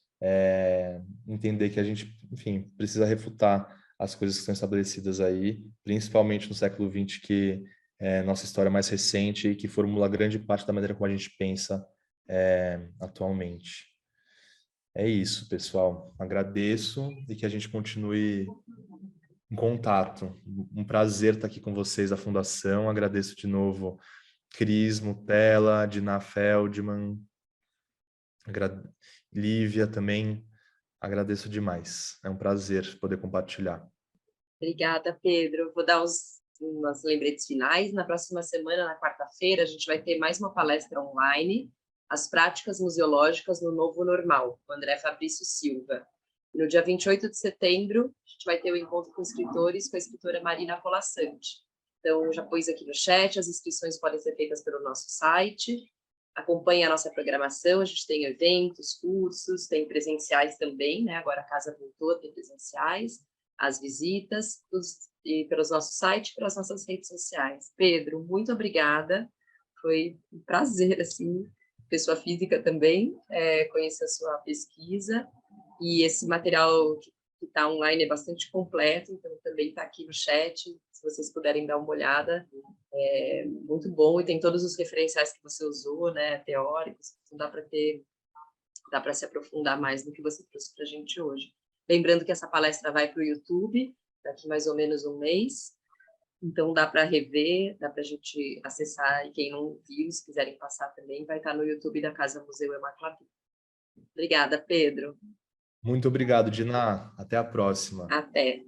entender que a gente, enfim, precisa refutar as coisas que estão estabelecidas aí, principalmente no século XX, que é nossa história mais recente e que formula grande parte da maneira como a gente pensa atualmente. É isso, pessoal. Agradeço e que a gente continue em contato. Um prazer estar aqui com vocês da Fundação. Agradeço de novo Cris Mutella, Dina Feldman, Lívia também. Agradeço demais. É um prazer poder compartilhar. Obrigada, Pedro. Vou dar umas lembretes finais. Na próxima semana, na quarta-feira, a gente vai ter mais uma palestra online, As Práticas Museológicas no Novo Normal, com André Fabrício Silva. No dia 28 de setembro, a gente vai ter o encontro com escritores, com a escritora Marina Colasanti. Então, já pus aqui no chat, as inscrições podem ser feitas pelo nosso site. Acompanhe a nossa programação, a gente tem eventos, cursos, tem presenciais também, né? Agora a casa voltou a ter presenciais, as visitas, e pelos nossos sites, pelas nossas redes sociais. Pedro, muito obrigada. Foi um prazer, assim, pessoa física também, conhecer a sua pesquisa. E esse material que está online é bastante completo, então também está aqui no chat, se vocês puderem dar uma olhada. É muito bom, e tem todos os referenciais que você usou, né, teóricos, então dá para se aprofundar mais no que você trouxe para a gente hoje. Lembrando que essa palestra vai para o YouTube, daqui mais ou menos um mês, então dá para rever, dá para a gente acessar, e quem não viu, se quiserem passar também, vai estar no YouTube da Casa Museu Hemaclavi. Obrigada, Pedro. Muito obrigado, Dina. Até a próxima. Até.